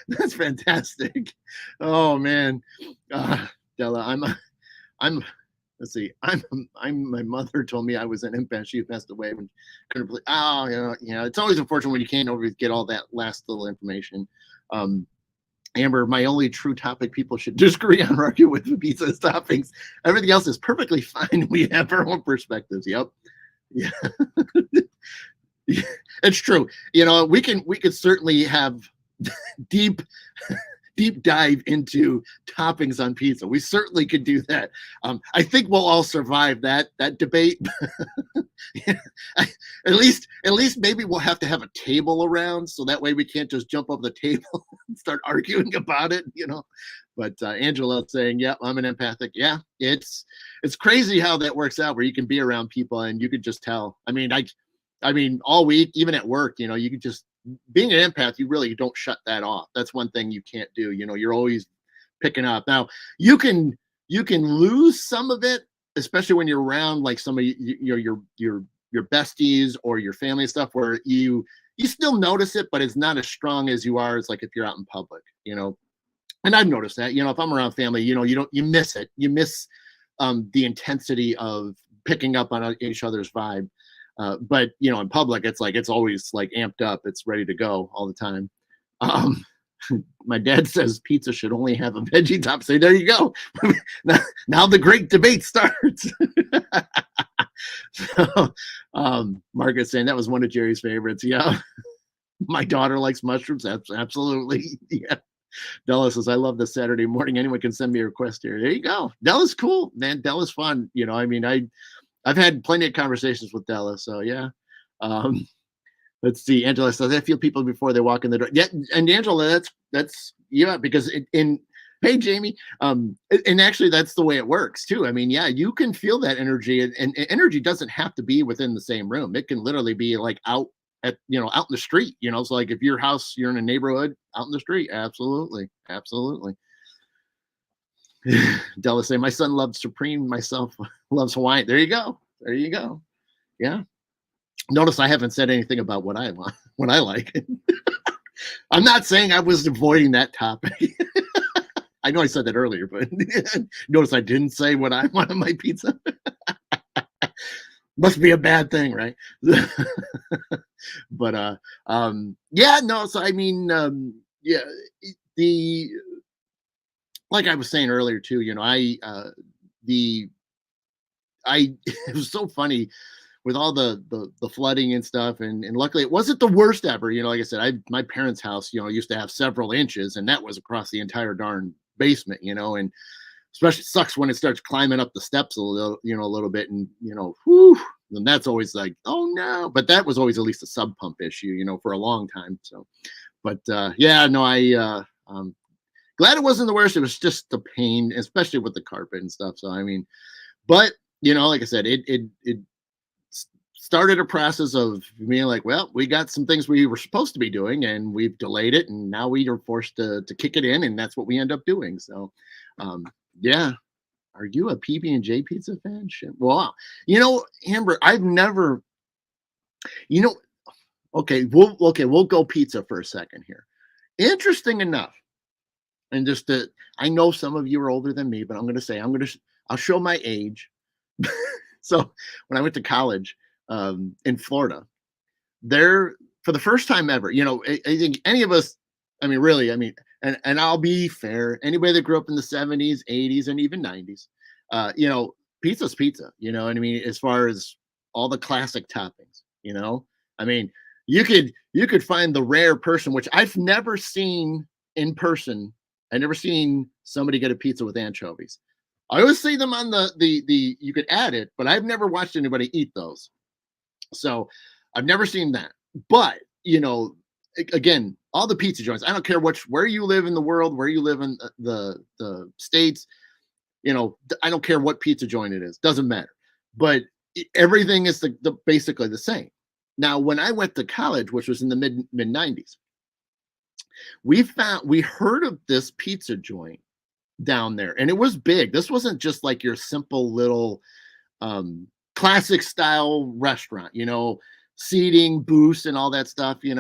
A: That's fantastic. Oh man, Della, I'm Let's see. I'm my mother told me I was an empath. She passed away when couldn't believe. Oh, it's always unfortunate when you can't always get all that last little information. Um, Amber, my only true topic people should disagree on or argue with the pizza is toppings. Everything else is perfectly fine. We have our own perspectives. Yep. Yeah. It's true. We could certainly have deep deep dive into toppings on pizza. We certainly could do that. I think we'll all survive that debate. At least maybe we'll have to have a table around so that way we can't just jump over the table and start arguing about it. But Angela saying, "Yeah, I'm an empathic." Yeah, it's crazy how that works out where you can be around people and you could just tell. I mean, all week, even at work, you could just being an empath, you really don't shut that off. That's one thing you can't do. You're always picking up. Now, you can lose some of it, especially when you're around like some of your besties or your family and stuff, where you still notice it, but it's not as strong as you are as like if you're out in public. And I've noticed that. If I'm around family, you miss it. You miss the intensity of picking up on each other's vibe. But in public, it's like it's always like amped up. It's ready to go all the time. Um, my dad says pizza should only have a veggie top. Say, there you go. now the great debate starts. So, Margaret saying that was one of Jerry's favorites. Yeah, my daughter likes mushrooms. Absolutely. Yeah. Della says, I love this Saturday morning. Anyone can send me a request here. There you go. Della's cool, man. Della's fun. I've had plenty of conversations with Della, so yeah. Um, let's see. Angela says, I feel people before they walk in the door. Yeah, and Angela, that's yeah, because hey Jamie, and actually that's the way it works too. I mean, yeah, you can feel that energy, and energy doesn't have to be within the same room. It can literally be like out out in the street. So like if your house, you're in a neighborhood out in the street, absolutely, absolutely. Della say, my son loves Supreme. Myself loves Hawaiian. There you go. There you go. Yeah. Notice I haven't said anything about what I want, what I like. I'm not saying I was avoiding that topic. I know I said that earlier, but notice I didn't say what I want on my pizza. Must be a bad thing, right? But yeah, no. So I mean, yeah, the like I was saying earlier too. It was so funny with all the flooding and stuff, and luckily it wasn't the worst ever. Like I said, my parents' house, used to have several inches, and that was across the entire darn basement. And especially sucks when it starts climbing up the steps a little bit, and whew, and that's always like, oh no. But that was always at least a sub pump issue, for a long time. So, but yeah, no, glad it wasn't the worst. It was just the pain, especially with the carpet and stuff. So I mean, but like I said, it started a process of being like, well, we got some things we were supposed to be doing, and we've delayed it, and now we are forced to kick it in, and that's what we end up doing. So, yeah. Are you a PB&J pizza fan? Shit. Well, Amber, I've never, you know, we'll go pizza for a second here. Interesting enough, and I know some of you are older than me, but I'll show my age. So when I went to college in Florida, there for the first time ever, I think any of us, I mean, really, I mean, and I'll be fair, anybody that grew up in the 70s, 80s, and even 90s, pizza's pizza, you know what I mean? As far as all the classic toppings, I mean, you could find the rare person, which I've never seen in person. I never seen somebody get a pizza with anchovies. I always see them on the you could add it, but I've never watched anybody eat those. So I've never seen that. But again, all the pizza joints, I don't care where you live in the world, where you live in the states, I don't care what pizza joint it is, doesn't matter. But everything is basically the same. Now, when I went to college, which was in the mid 90s, we heard of this pizza joint down there, and it was big. This wasn't just like your simple little classic style restaurant, seating, booths, and all that stuff. It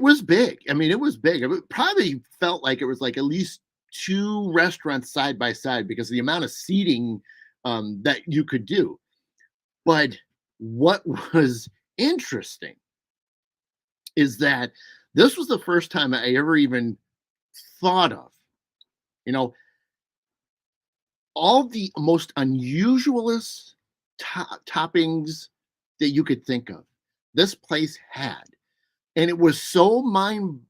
A: was big. I mean, it was big. It probably felt like it was like at least two restaurants side by side because of the amount of seating that you could do. But what was interesting is that this was the first time I ever even thought of, you know, all the most unusualest toppings that you could think of. This place had, and it was so mind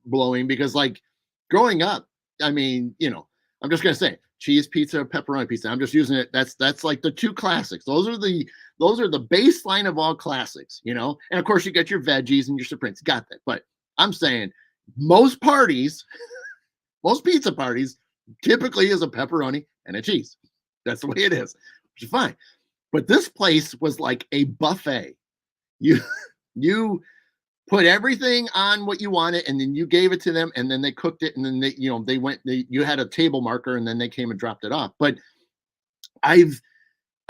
A: blowing because, like, growing up, I mean, I'm just gonna say cheese pizza, pepperoni pizza. I'm just using it. That's like the two classics. Those are the baseline of all classics. And of course, you get your veggies and your supremes. Got that. But I'm saying most parties, most pizza parties, typically is a pepperoni and a cheese. That's the way it is, which is fine. But this place was like a buffet. You you put everything on what you wanted, and then you gave it to them, and then they cooked it, and then you had a table marker, and then they came and dropped it off. But I've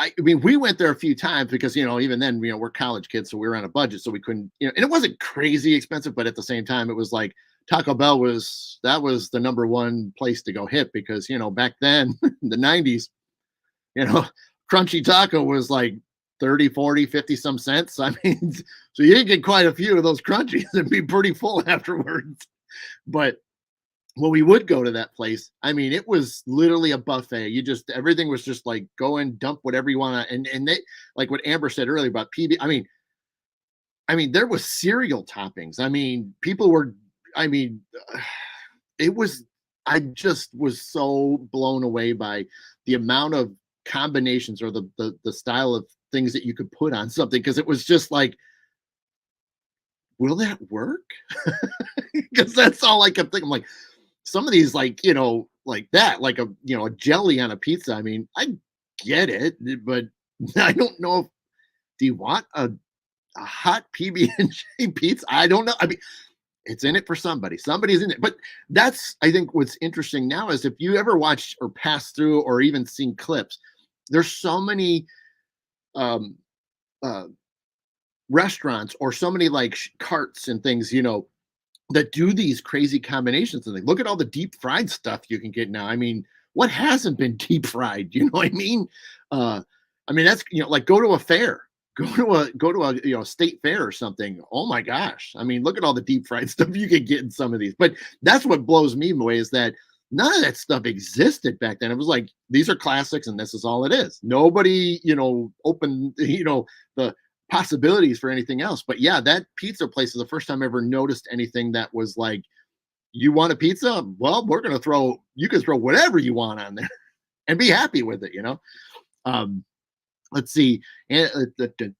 A: I mean, we went there a few times because, even then, we're college kids, so we were on a budget, so we couldn't, and it wasn't crazy expensive, but at the same time, it was like Taco Bell was the number one place to go hit because, back then, in the 90s, you know, crunchy taco was like 30, 40, 50 some cents. I mean, so you get quite a few of those crunchies and be pretty full afterwards. But when we would go to that place, I mean, it was literally a buffet. Everything was just like go and dump whatever you want to, and they, like what Amber said earlier about PB. I mean, there was cereal toppings. I mean, people were, I mean, it was, I just was so blown away by the amount of combinations or the style of things that you could put on something, because it was just like, will that work? Because that's all I kept thinking. I'm like, some of these, like, like that, like a jelly on a pizza. I mean, I get it, but I don't know if, do you want a hot PB&J pizza? I don't know. I mean, it's in it for somebody. Somebody's in it. But that's, I think, what's interesting now is if you ever watch or pass through or even seen clips, there's so many um uh restaurants or so many like carts and things, that do these crazy combinations and things. Look at all the deep fried stuff you can get now. I mean, what hasn't been deep fried? You know what I mean? Uh, I mean, that's, like go to a fair, go to a state fair or something. Oh my gosh! I mean, look at all the deep fried stuff you could get in some of these. But that's what blows me away is that none of that stuff existed back then. It was like these are classics and this is all it is. Nobody, opened, the possibilities for anything else. But yeah, that pizza place is the first time I ever noticed anything that was like, you want a pizza? Well, you can throw whatever you want on there and be happy with it. Um, let's see. Let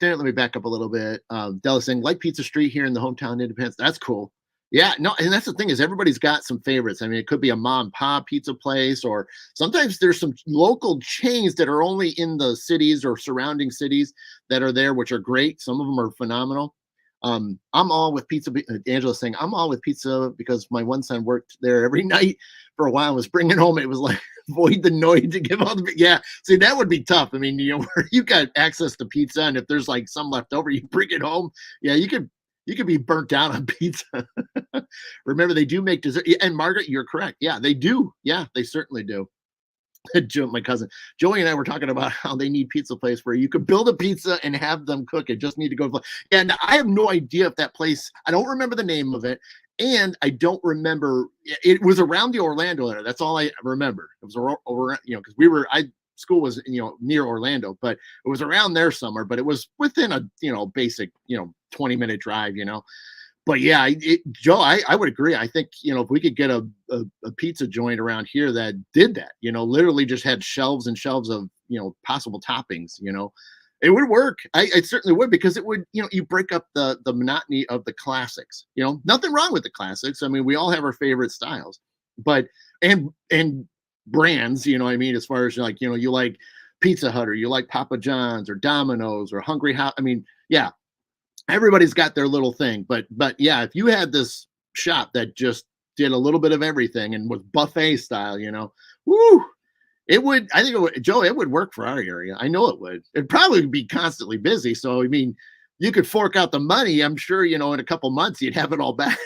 A: me back up a little bit. Della saying, like Pizza Street here in the hometown Independence. That's cool. Yeah, no, and that's the thing is everybody's got some favorites. I mean, it could be a mom and pop pizza place, or sometimes there's some local chains that are only in the cities or surrounding cities that are there, which are great. Some of them are phenomenal. I'm all with pizza. Angela's saying I'm all with pizza because my one son worked there every night for a while. And was bringing home. It was like avoid the noise to give all the. Yeah, see that would be tough. I mean, where you got access to pizza, and if there's like some left over, you bring it home. Yeah, you could be burnt down on pizza. Remember, they do make dessert. And Margaret, you're correct. Yeah, they do. Yeah, they certainly do. My cousin Joey and I were talking about how they need pizza place where you could build a pizza and have them cook it. Just need to go. And I have no idea if that place. I don't remember the name of it, and I don't remember. It was around the Orlando area. That's all I remember. It was over, because school was near Orlando, but it was around there somewhere. But it was within a basic 20-minute drive. But yeah, Joe, I would agree. I think, if we could get a pizza joint around here that did that, literally just had shelves and shelves of, possible toppings, it would work. I certainly would, because it would, you break up the monotony of the classics, nothing wrong with the classics. I mean, we all have our favorite styles, but, and brands, what I mean, as far as like, you like Pizza Hut or you like Papa John's or Domino's or Hungry House. I mean, yeah, everybody's got their little thing, but yeah, if you had this shop that just did a little bit of everything and was buffet style, woo, it would. I think it would, Joe. It would work for our area. I know it would. It'd probably be constantly busy. So I mean, you could fork out the money. I'm sure in a couple months you'd have it all back.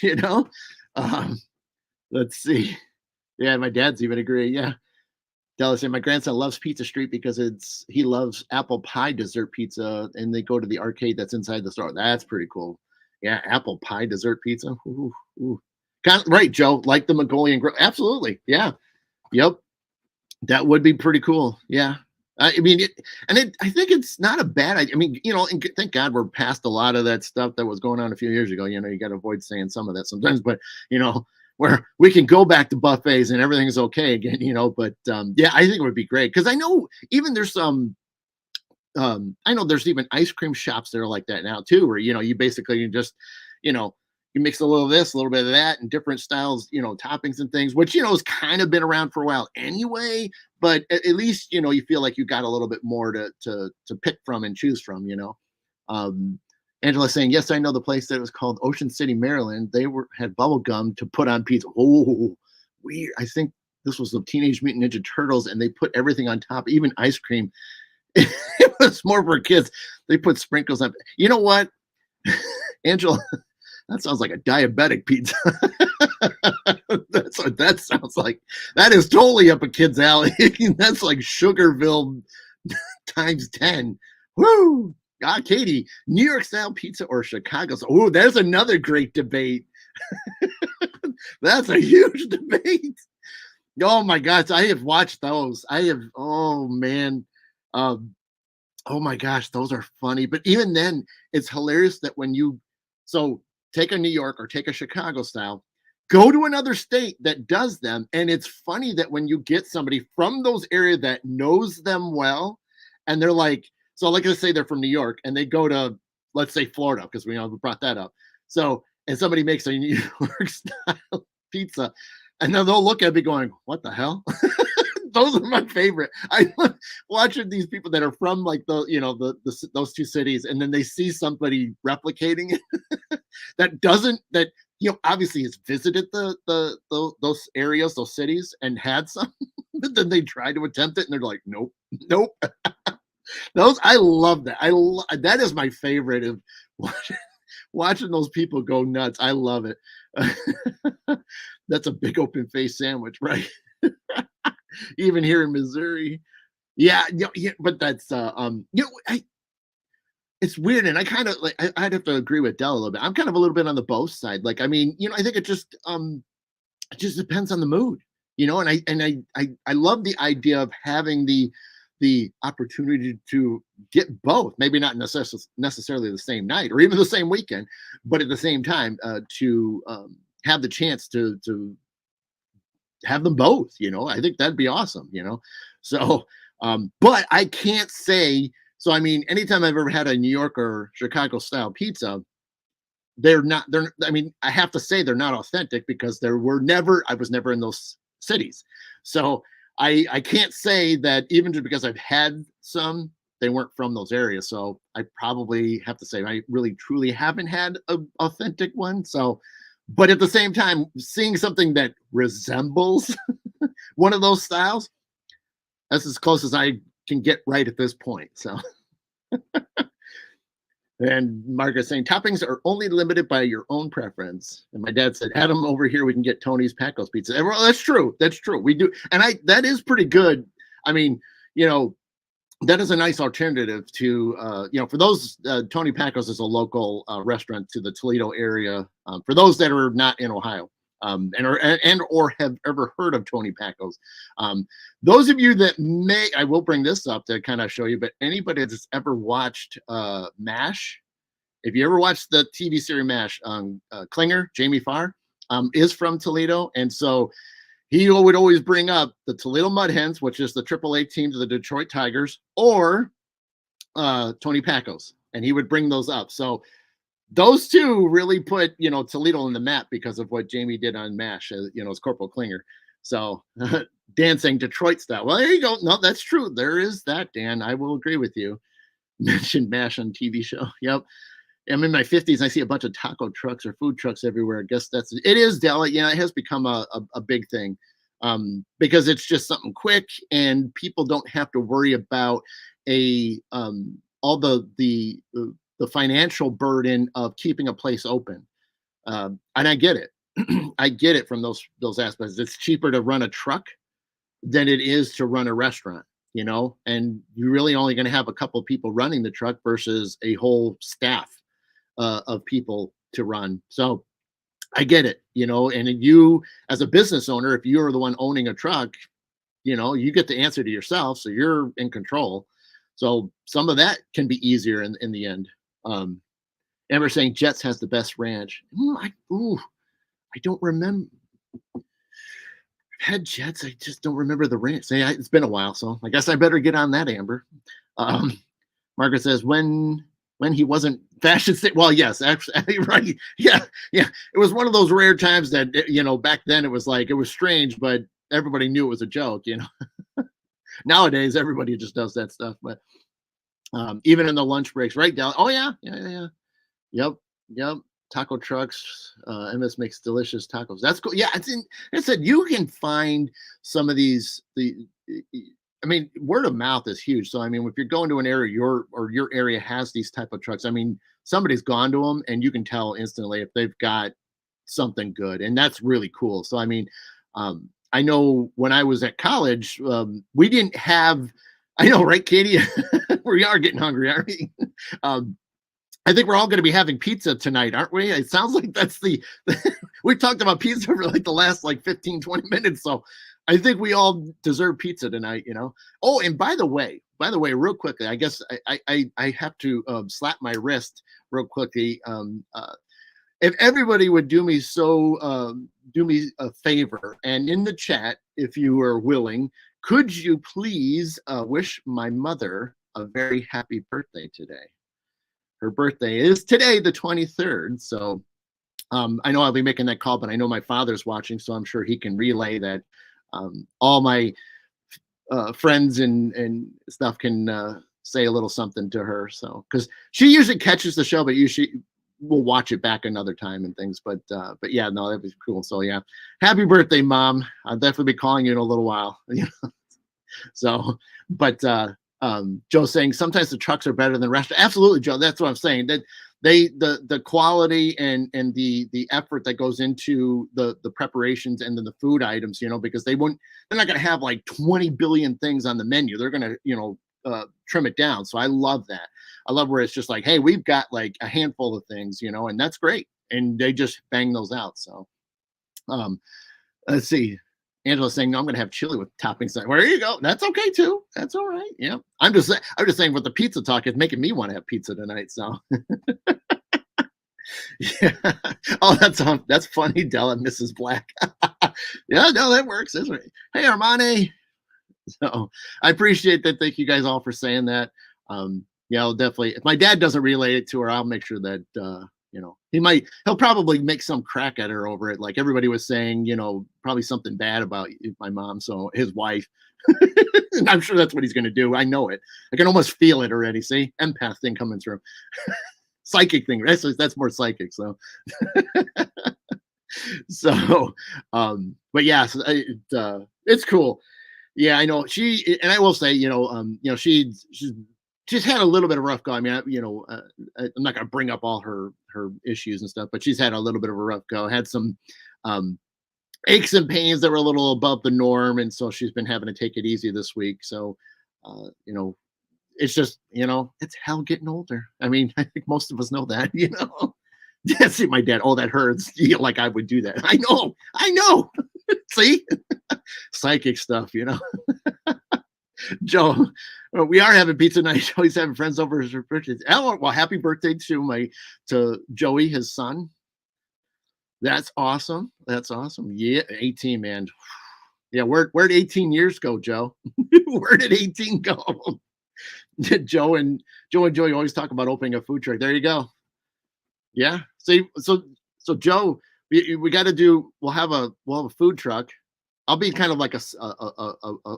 A: you know. Um, Let's see. Yeah, my dad's even agreeing. Yeah. Dallas and my grandson loves Pizza Street because he loves apple pie dessert pizza, and they go to the arcade that's inside the store. That's pretty cool. Yeah, apple pie dessert pizza. Ooh, ooh. Right, Joe. Like the Mongolian grill. Absolutely. Yeah. Yep. That would be pretty cool. Yeah. I mean, I think it's not a bad idea. I mean, and thank God we're past a lot of that stuff that was going on a few years ago. You got to avoid saying some of that sometimes, but you know, where we can go back to buffets and everything's okay again. But yeah, I think it would be great because I know even there's some I know there's even ice cream shops that are like that now too, where you basically you just, you know, you mix a little of this, a little bit of that, and different styles, toppings and things, which has kind of been around for a while anyway. But at least you feel like you got a little bit more to pick from and choose from. Um, Angela saying, yes, I know the place that was called Ocean City, Maryland. They had bubble gum to put on pizza. Oh, weird. I think this was the Teenage Mutant Ninja Turtles, and they put everything on top, even ice cream. It was more for kids. They put sprinkles on. You know what, Angela? That sounds like a diabetic pizza. That's what that sounds like. That is totally up a kid's alley. That's like Sugarville times 10. Woo! Ah, Katie, New York style pizza or Chicago? Oh, there's another great debate. That's a huge debate. Oh my gosh, I have watched those. Oh man. Um, Oh my gosh, those are funny. But even then, it's hilarious that when so take a New York or take a Chicago style, go to another state that does them. And it's funny that when you get somebody from those areas that knows them well, and they're like, so like let's say they're from New York and they go to, let's say Florida, because we brought that up. So, and somebody makes a New York style pizza, and then they'll look at me going, what the hell? Those are my favorite. I love watching these people that are from like those two cities, and then they see somebody replicating it that obviously has visited those areas, those cities, and had some, but then they try to attempt it, and they're like, nope, nope. Those I love that. That is my favorite of watching those people go nuts. I love it. That's a big open face sandwich, right? Even here in Missouri. Yeah, yeah, but that's it's weird, and I kind of like I'd have to agree with Dell a little bit. I'm kind of a little bit on the both side. Like, I mean, I think it just depends on the mood, and I love the idea of having the opportunity to get both, maybe not necessarily the same night or even the same weekend, but at the same time to have the chance to have them both. I think that'd be awesome. So but I can't say, so I mean, anytime I've ever had a New York or Chicago style pizza, I mean, I have to say they're not authentic because I was never in those cities. So I can't say that even just because I've had some, they weren't from those areas. So I probably have to say I really truly haven't had an authentic one. So, but at the same time, seeing something that resembles one of those styles, that's as close as I can get right at this point. So, and Margaret saying toppings are only limited by your own preference. And my dad said, Adam, over here we can get Tony's Pacos pizza. And, well, that's true. That's true. We do, and that is pretty good. I mean, that is a nice alternative to for those. Tony Pacos is a local restaurant to the Toledo area. For those that are not in Ohio, or have ever heard of Tony Pacos, those of you that I will bring this up to kind of show you. But anybody that's ever watched MASH, if you ever watched the TV series MASH, Klinger, Jamie Farr, is from Toledo, and so he would always bring up the Toledo Mud Hens, which is the AAA team to the Detroit Tigers, or Tony Pacos, and he would bring those up. So those two really put Toledo on the map because of what Jamie did on MASH, as Corporal Klinger. So Dan saying Detroit style. Well, there you go. No, that's true. There is that, Dan. I will agree with you. Mentioned MASH on TV show. Yep. I'm in my 50s. I see a bunch of taco trucks or food trucks everywhere. I guess it is, Dell. It has become a big thing because it's just something quick, and people don't have to worry about all the financial burden of keeping a place open. And I get it. I get it from those aspects. It's cheaper to run a truck than it is to run a restaurant, and you're really only going to have a couple of people running the truck versus a whole staff of people to run. So I get it, and you as a business owner, if you're the one owning a truck, you get the answer to yourself, so you're in control. So some of that can be easier in the end. Um, Amber saying Jets has the best ranch. I don't remember. I've had Jets. I just don't remember the ranch. It's been a while, so I guess I better get on that, Amber. Um, Margaret says when he wasn't fashion state. Well, yes, actually, right. Yeah, yeah. It was one of those rare times that back then it was like it was strange, but everybody knew it was a joke. Nowadays everybody just does that stuff, but even in the lunch breaks, right, Del? Oh yeah, yeah, yeah, yeah. Yep, yep. Taco trucks. MS makes delicious tacos. That's cool. Yeah, I said you can find some of these. I mean, word of mouth is huge. So I mean, if you're going to an area, your area has these type of trucks. I mean, somebody's gone to them, and you can tell instantly if they've got something good, and that's really cool. So I mean, I know when I was at college, we didn't have. I know, right, Katie? We are getting hungry, aren't we? I think we're all going to be having pizza tonight, aren't we? It sounds like that's we talked about pizza for like the last like 15, 20 minutes. So I think we all deserve pizza tonight, Oh, and by the way, real quickly, I guess I have to slap my wrist real quickly. If everybody would do me a favor, and in the chat, if you are willing, could you please wish my mother a very happy birthday today? Her birthday is today, the 23rd. So I know I'll be making that call, but I know my father's watching, so I'm sure he can relay that. All my friends and stuff can say a little something to her. So, because she usually catches the show, but usually we'll watch it back another time and things. But yeah, no, that'd be cool. So yeah, happy birthday, Mom. I'll definitely be calling you in a little while. So, but Joe's saying sometimes the trucks are better than restaurants. Absolutely, Joe. That's what I'm saying. That the quality and the effort that goes into the preparations and then the food items, because they're not going to have like 20 billion things on the menu. They're going to trim it down. So I love that. I love where it's just like, hey, we've got like a handful of things, and that's great. And they just bang those out. So let's see. Angela's saying, no, I'm going to have chili with toppings. Where you go. That's okay too. That's all right. Yeah. I'm just saying with the pizza talk, it's making me want to have pizza tonight. So yeah. Oh, that's funny. Della, Mrs. Black. Yeah, no, that works. That's right. Hey, Armani. So I appreciate that. Thank you guys all for saying that. Yeah, I'll definitely, if my dad doesn't relay it to her, I'll make sure that, he'll probably make some crack at her over it. Like everybody was saying, probably something bad about my mom. So his wife, and I'm sure that's what he's going to do. I know it. I can almost feel it already. See, empath thing coming through. Psychic thing. That's more psychic. So, but yeah, so it's cool. Yeah, I know and I will say, she's had a little bit of rough go. I mean, I'm not going to bring up all her issues and stuff, but she's had a little bit of a rough go. Had some aches and pains that were a little above the norm, and so she's been having to take it easy this week. So, it's just it's hell getting older. I mean, I think most of us know that. Yeah, see, my dad. Oh, that hurts. Like I would do that. I know. See, psychic stuff. Joe, we are having pizza night. Joey's having friends over his birthday. Oh, well, happy birthday to Joey, his son. That's awesome. That's awesome. Yeah, 18, man. Yeah, where'd 18 years go, Joe? Where did 18 go? Joe and Joey always talk about opening a food truck. There you go. Yeah. See, so Joe, we got to do. We'll have a food truck. I'll be kind of like a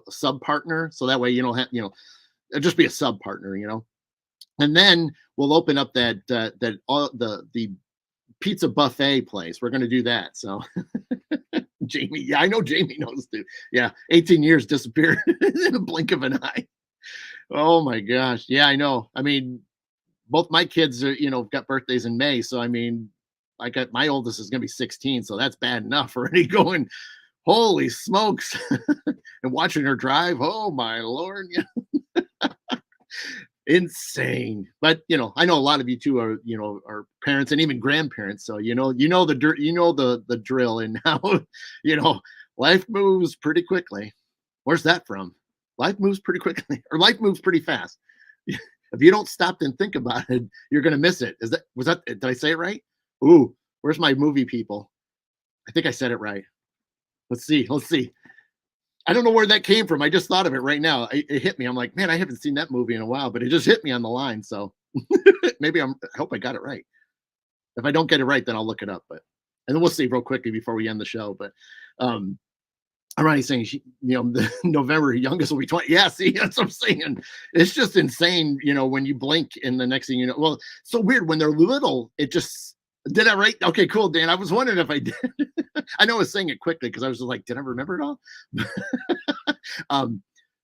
A: sub partner, so that way you don't have it'll just be a sub partner, and then we'll open up that all the pizza buffet place. We're going to do that. So Jamie, yeah, I know Jamie knows too. Yeah, 18 years disappeared in a blink of an eye. Oh my gosh, yeah, I know. I mean, both my kids are got birthdays in May, so I mean, I got my oldest is gonna be 16, so that's bad enough already going, holy smokes, and watching her drive, oh my lord, yeah, insane. But I know a lot of you too are, are parents and even grandparents, so the dirt, the drill, and how you know life moves pretty quickly. Where's that from? Life moves pretty quickly, or life moves pretty fast. If you don't stop and think about it, you're gonna miss it. Did I say it right? Ooh, where's my movie people? I think I said it right. Let's see. Let's see. I don't know where that came from. I just thought of it right now. It hit me. I'm like, man, I haven't seen that movie in a while, but it just hit me on the line. So maybe I hope I got it right. If I don't get it right, then I'll look it up. But and then we'll see real quickly before we end the show. But um I'm already saying the November youngest will be 20. Yeah, see, that's what I'm saying. It's just insane, when you blink and the next thing you know. Well, so weird when they're little, it just did I right? Okay, cool, Dan. I was wondering if I did. I know I was saying it quickly because I was just like, did I remember it all? um,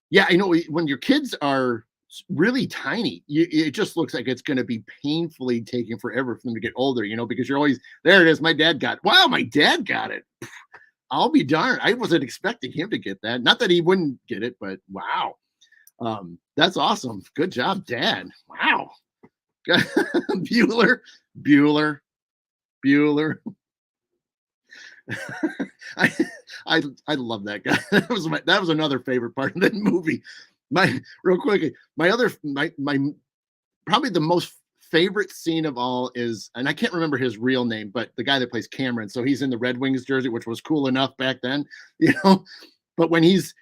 A: yeah, I know when your kids are really tiny, it just looks like it's going to be painfully taking forever for them to get older, because you're always there. It is. My dad got. Wow, my dad got it. I'll be darned. I wasn't expecting him to get that. Not that he wouldn't get it, but wow. That's awesome. Good job, Dad. Wow. Bueller, Bueller, Bueller. I, I love that guy. That was another favorite part of the movie. Real quickly, my probably the most favorite scene of all is, and I can't remember his real name, but the guy that plays Cameron. So he's in the Red Wings jersey, which was cool enough back then, you know. But when he's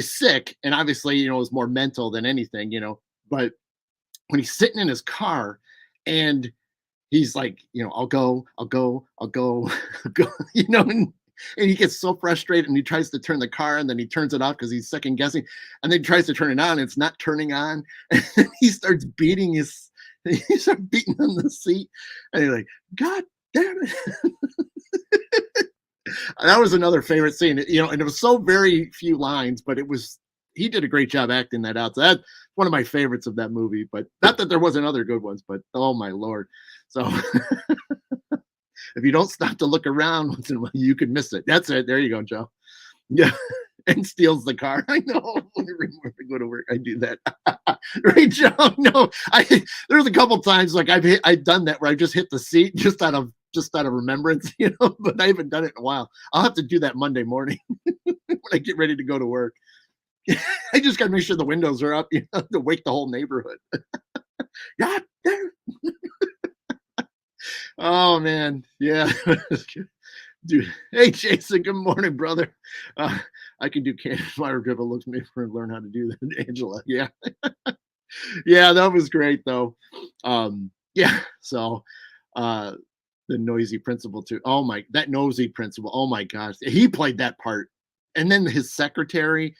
A: sick, and obviously, it was more mental than anything, But when he's sitting in his car, and he's like, I'll go, I'll go, I'll go, I'll go, and he gets so frustrated, and he tries to turn the car, and then he turns it off because he's second guessing, and then he tries to turn it on, and it's not turning on, and he starts beating he starts beating on the seat, and he's like, God damn it. That was another favorite scene, and it was so very few lines, but he did a great job acting that out. So that's one of my favorites of that movie, but not that there wasn't other good ones, but oh my Lord. So if you don't stop to look around once in a while, you could miss it. That's it. There you go, Joe. Yeah. And steals the car. I know. When I go to work, I do that. Right, Joe? No, there's a couple times like I've done that where I just hit the seat just out of remembrance, but I haven't done it in a while. I'll have to do that Monday morning when I get ready to go to work. I just got to make sure the windows are up, to wake the whole neighborhood. God damn. Oh man, yeah. Dude, hey Jason, good morning, brother. I can do cannon fire dribble. Looks me for learn how to do that, Angela. Yeah, yeah, that was great though. Yeah, so the noisy principal too. That nosy principal. Oh my gosh, he played that part, and then his secretary.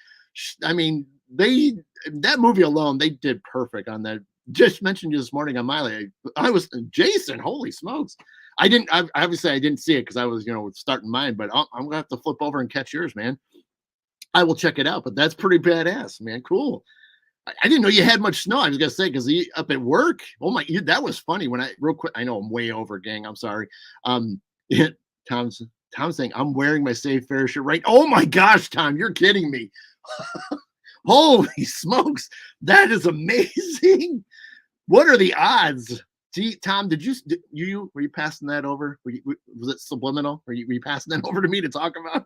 A: I mean, that movie alone, they did perfect on that. Just mentioned you this morning on Miley. I was Jason. Holy smokes! Obviously I didn't see it because I was starting mine, but I'm gonna have to flip over and catch yours, man. I will check it out, but that's pretty badass, man. Cool. I didn't know you had much snow. I was gonna say because up at work. Oh my, that was funny. When real quick, I know I'm way over, gang. I'm sorry. Yeah, Tom's saying I'm wearing my Save Fair shirt right. Oh my gosh, Tom, you're kidding me. Holy smokes, that is amazing. What are the odds? Gee, Tom, were you passing that over? Was it subliminal? Were you passing that over to me to talk about?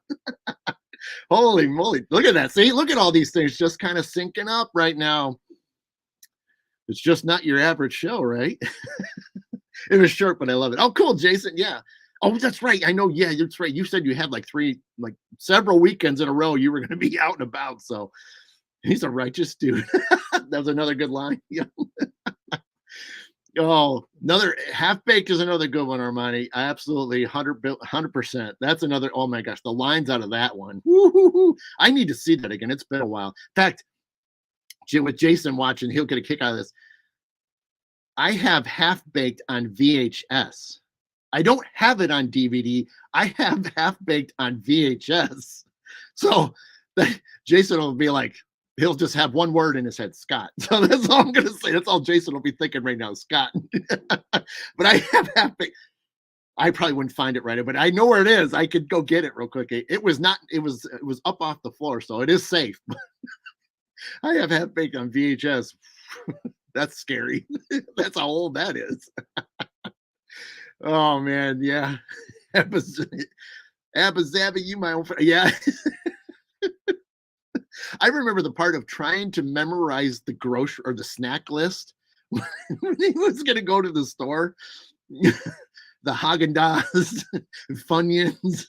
A: Holy moly, look at that. See, look at all these things just kind of syncing up right now. It's just not your average show, right? It was short, but I love it. Oh, cool, Jason. Yeah. Oh, that's right. I know. Yeah, that's right. You said you had like several weekends in a row you were going to be out and about. So he's a righteous dude. That was another good line. Yeah. Oh, another Half Baked is another good one, Armani. Absolutely 100%. That's another. Oh my gosh, the lines out of that one. Woo-hoo-hoo. I need to see that again. It's been a while. In fact, with Jason watching, he'll get a kick out of this. I have Half Baked on VHS. I don't have it on DVD. I have Half Baked on VHS. So Jason will be like, he'll just have one word in his head, Scott. So that's all I'm going to say. That's all Jason will be thinking right now, Scott. But I have Half Baked. I probably wouldn't find it right away, but I know where it is. I could go get it real quick. It was not. It was up off the floor, so it is safe. I have half baked on VHS. That's scary. That's how old that is. Oh man, yeah. Abba Zabba, you my old friend. Yeah. I remember the part of trying to memorize the grocery or the snack list when he was going to go to the store. The Haagen Dazs, Funyuns.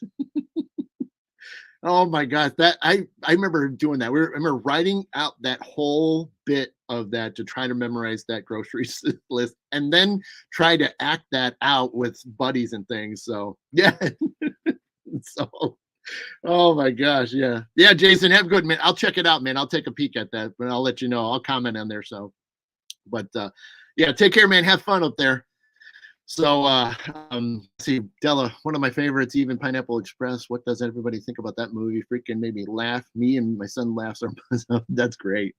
A: Oh my gosh, that I remember doing that. I remember writing out that whole bit of that to try to memorize that grocery list, and then try to act that out with buddies and things. So yeah, so oh my gosh, yeah, yeah. Jason, have a good man. I'll check it out, man. I'll take a peek at that, but I'll let you know. I'll comment on there. So, but yeah, take care, man. Have fun up there. So, see, Della, one of my favorites, even Pineapple Express. What does everybody think about that movie? Freaking made me laugh. Me and my son laughs. That's great.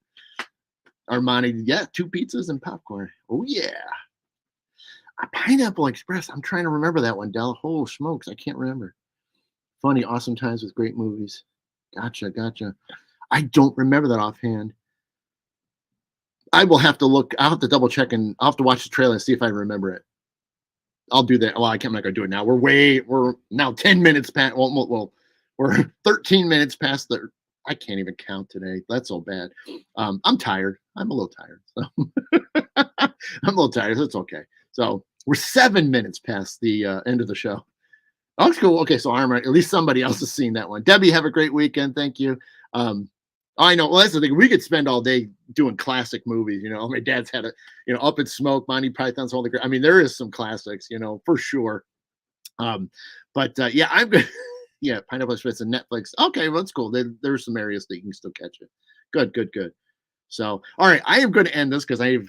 A: Armani, yeah, 2 pizzas and popcorn. Oh yeah. Pineapple Express. I'm trying to remember that one, Della. Oh smokes, I can't remember. Funny, awesome times with great movies. Gotcha, gotcha. I don't remember that offhand. I will have to look. I'll have to double check and I'll have to watch the trailer and see if I remember it. I'll do that. Well, I'm not gonna do it now. We're now 10 minutes past. We're 13 minutes past the. I can't even count today. That's so bad. I'm tired. I'm a little tired. So I'm a little tired. So it's okay. So we're 7 minutes past the end of the show. Oh, it's cool. Okay, so Armor, at least somebody else has seen that one. Debbie, have a great weekend. Thank you. I know. Well, that's the thing. We could spend all day doing classic movies. My dad's had Up in Smoke, Monty Python's Holy Grail. I mean, there is some classics, for sure. But yeah, I'm good. Yeah, Pineapple Express and Netflix. Okay, well, that's cool. There's some areas that you can still catch it. Good, good, good. So, all right, I am going to end this because I have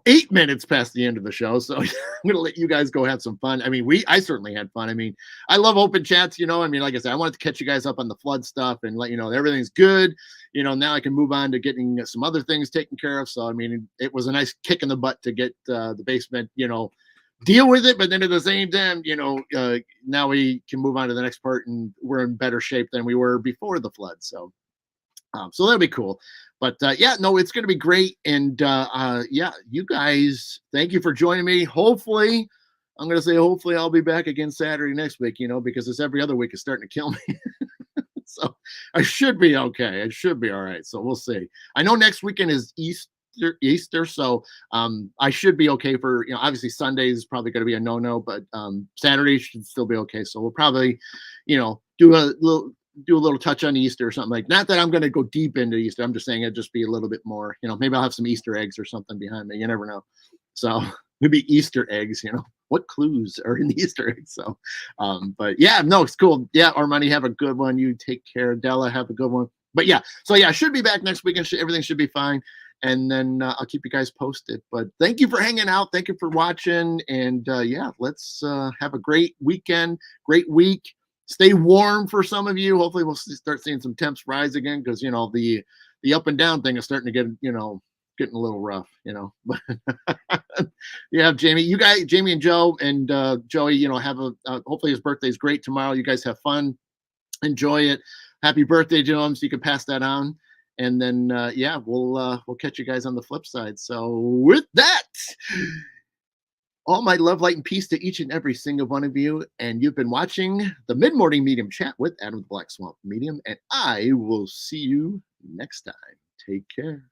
A: 8 minutes past the end of the show. So I'm going to let you guys go have some fun. I mean, I certainly had fun. I mean, I love open chats. I mean, like I said, I wanted to catch you guys up on the flood stuff and let you know that everything's good. Now I can move on to getting some other things taken care of. So, I mean, it was a nice kick in the butt to get the basement, deal with it. But then at the same time, now we can move on to the next part and we're in better shape than we were before the flood. So that'll be cool. But yeah, no, it's going to be great. And yeah, you guys, thank you for joining me. Hopefully, hopefully I'll be back again Saturday next week, because this every other week is starting to kill me. So I should be okay. I should be all right. So we'll see. I know next weekend is Easter. So I should be okay for, obviously Sunday is probably going to be a no, but Saturday should still be okay. So we'll probably, do a little touch on Easter or something like. Not that I'm going to go deep into Easter. I'm just saying it'd just be a little bit more, maybe I'll have some Easter eggs or something behind me. You never know. So maybe Easter eggs, what clues are in the Easter eggs. So, but yeah, no, it's cool. Yeah. Armani, have a good one. You take care. Della, have a good one. But yeah, so yeah, I should be back next weekend. Everything should be fine. And then I'll keep you guys posted. But thank you for hanging out. Thank you for watching. And yeah, let's have a great weekend, great week. Stay warm for some of you. Hopefully we'll start seeing some temps rise again because, the up and down thing is starting to get, getting a little rough, But yeah, Jamie and Joe and Joey, have hopefully his birthday is great tomorrow. You guys have fun. Enjoy it. Happy birthday to him so you can pass that on. And then, yeah, we'll catch you guys on the flip side. So with that, all my love, light, and peace to each and every single one of you. And you've been watching the Mid-Morning Medium Chat with Adam the Black Swamp Medium. And I will see you next time. Take care.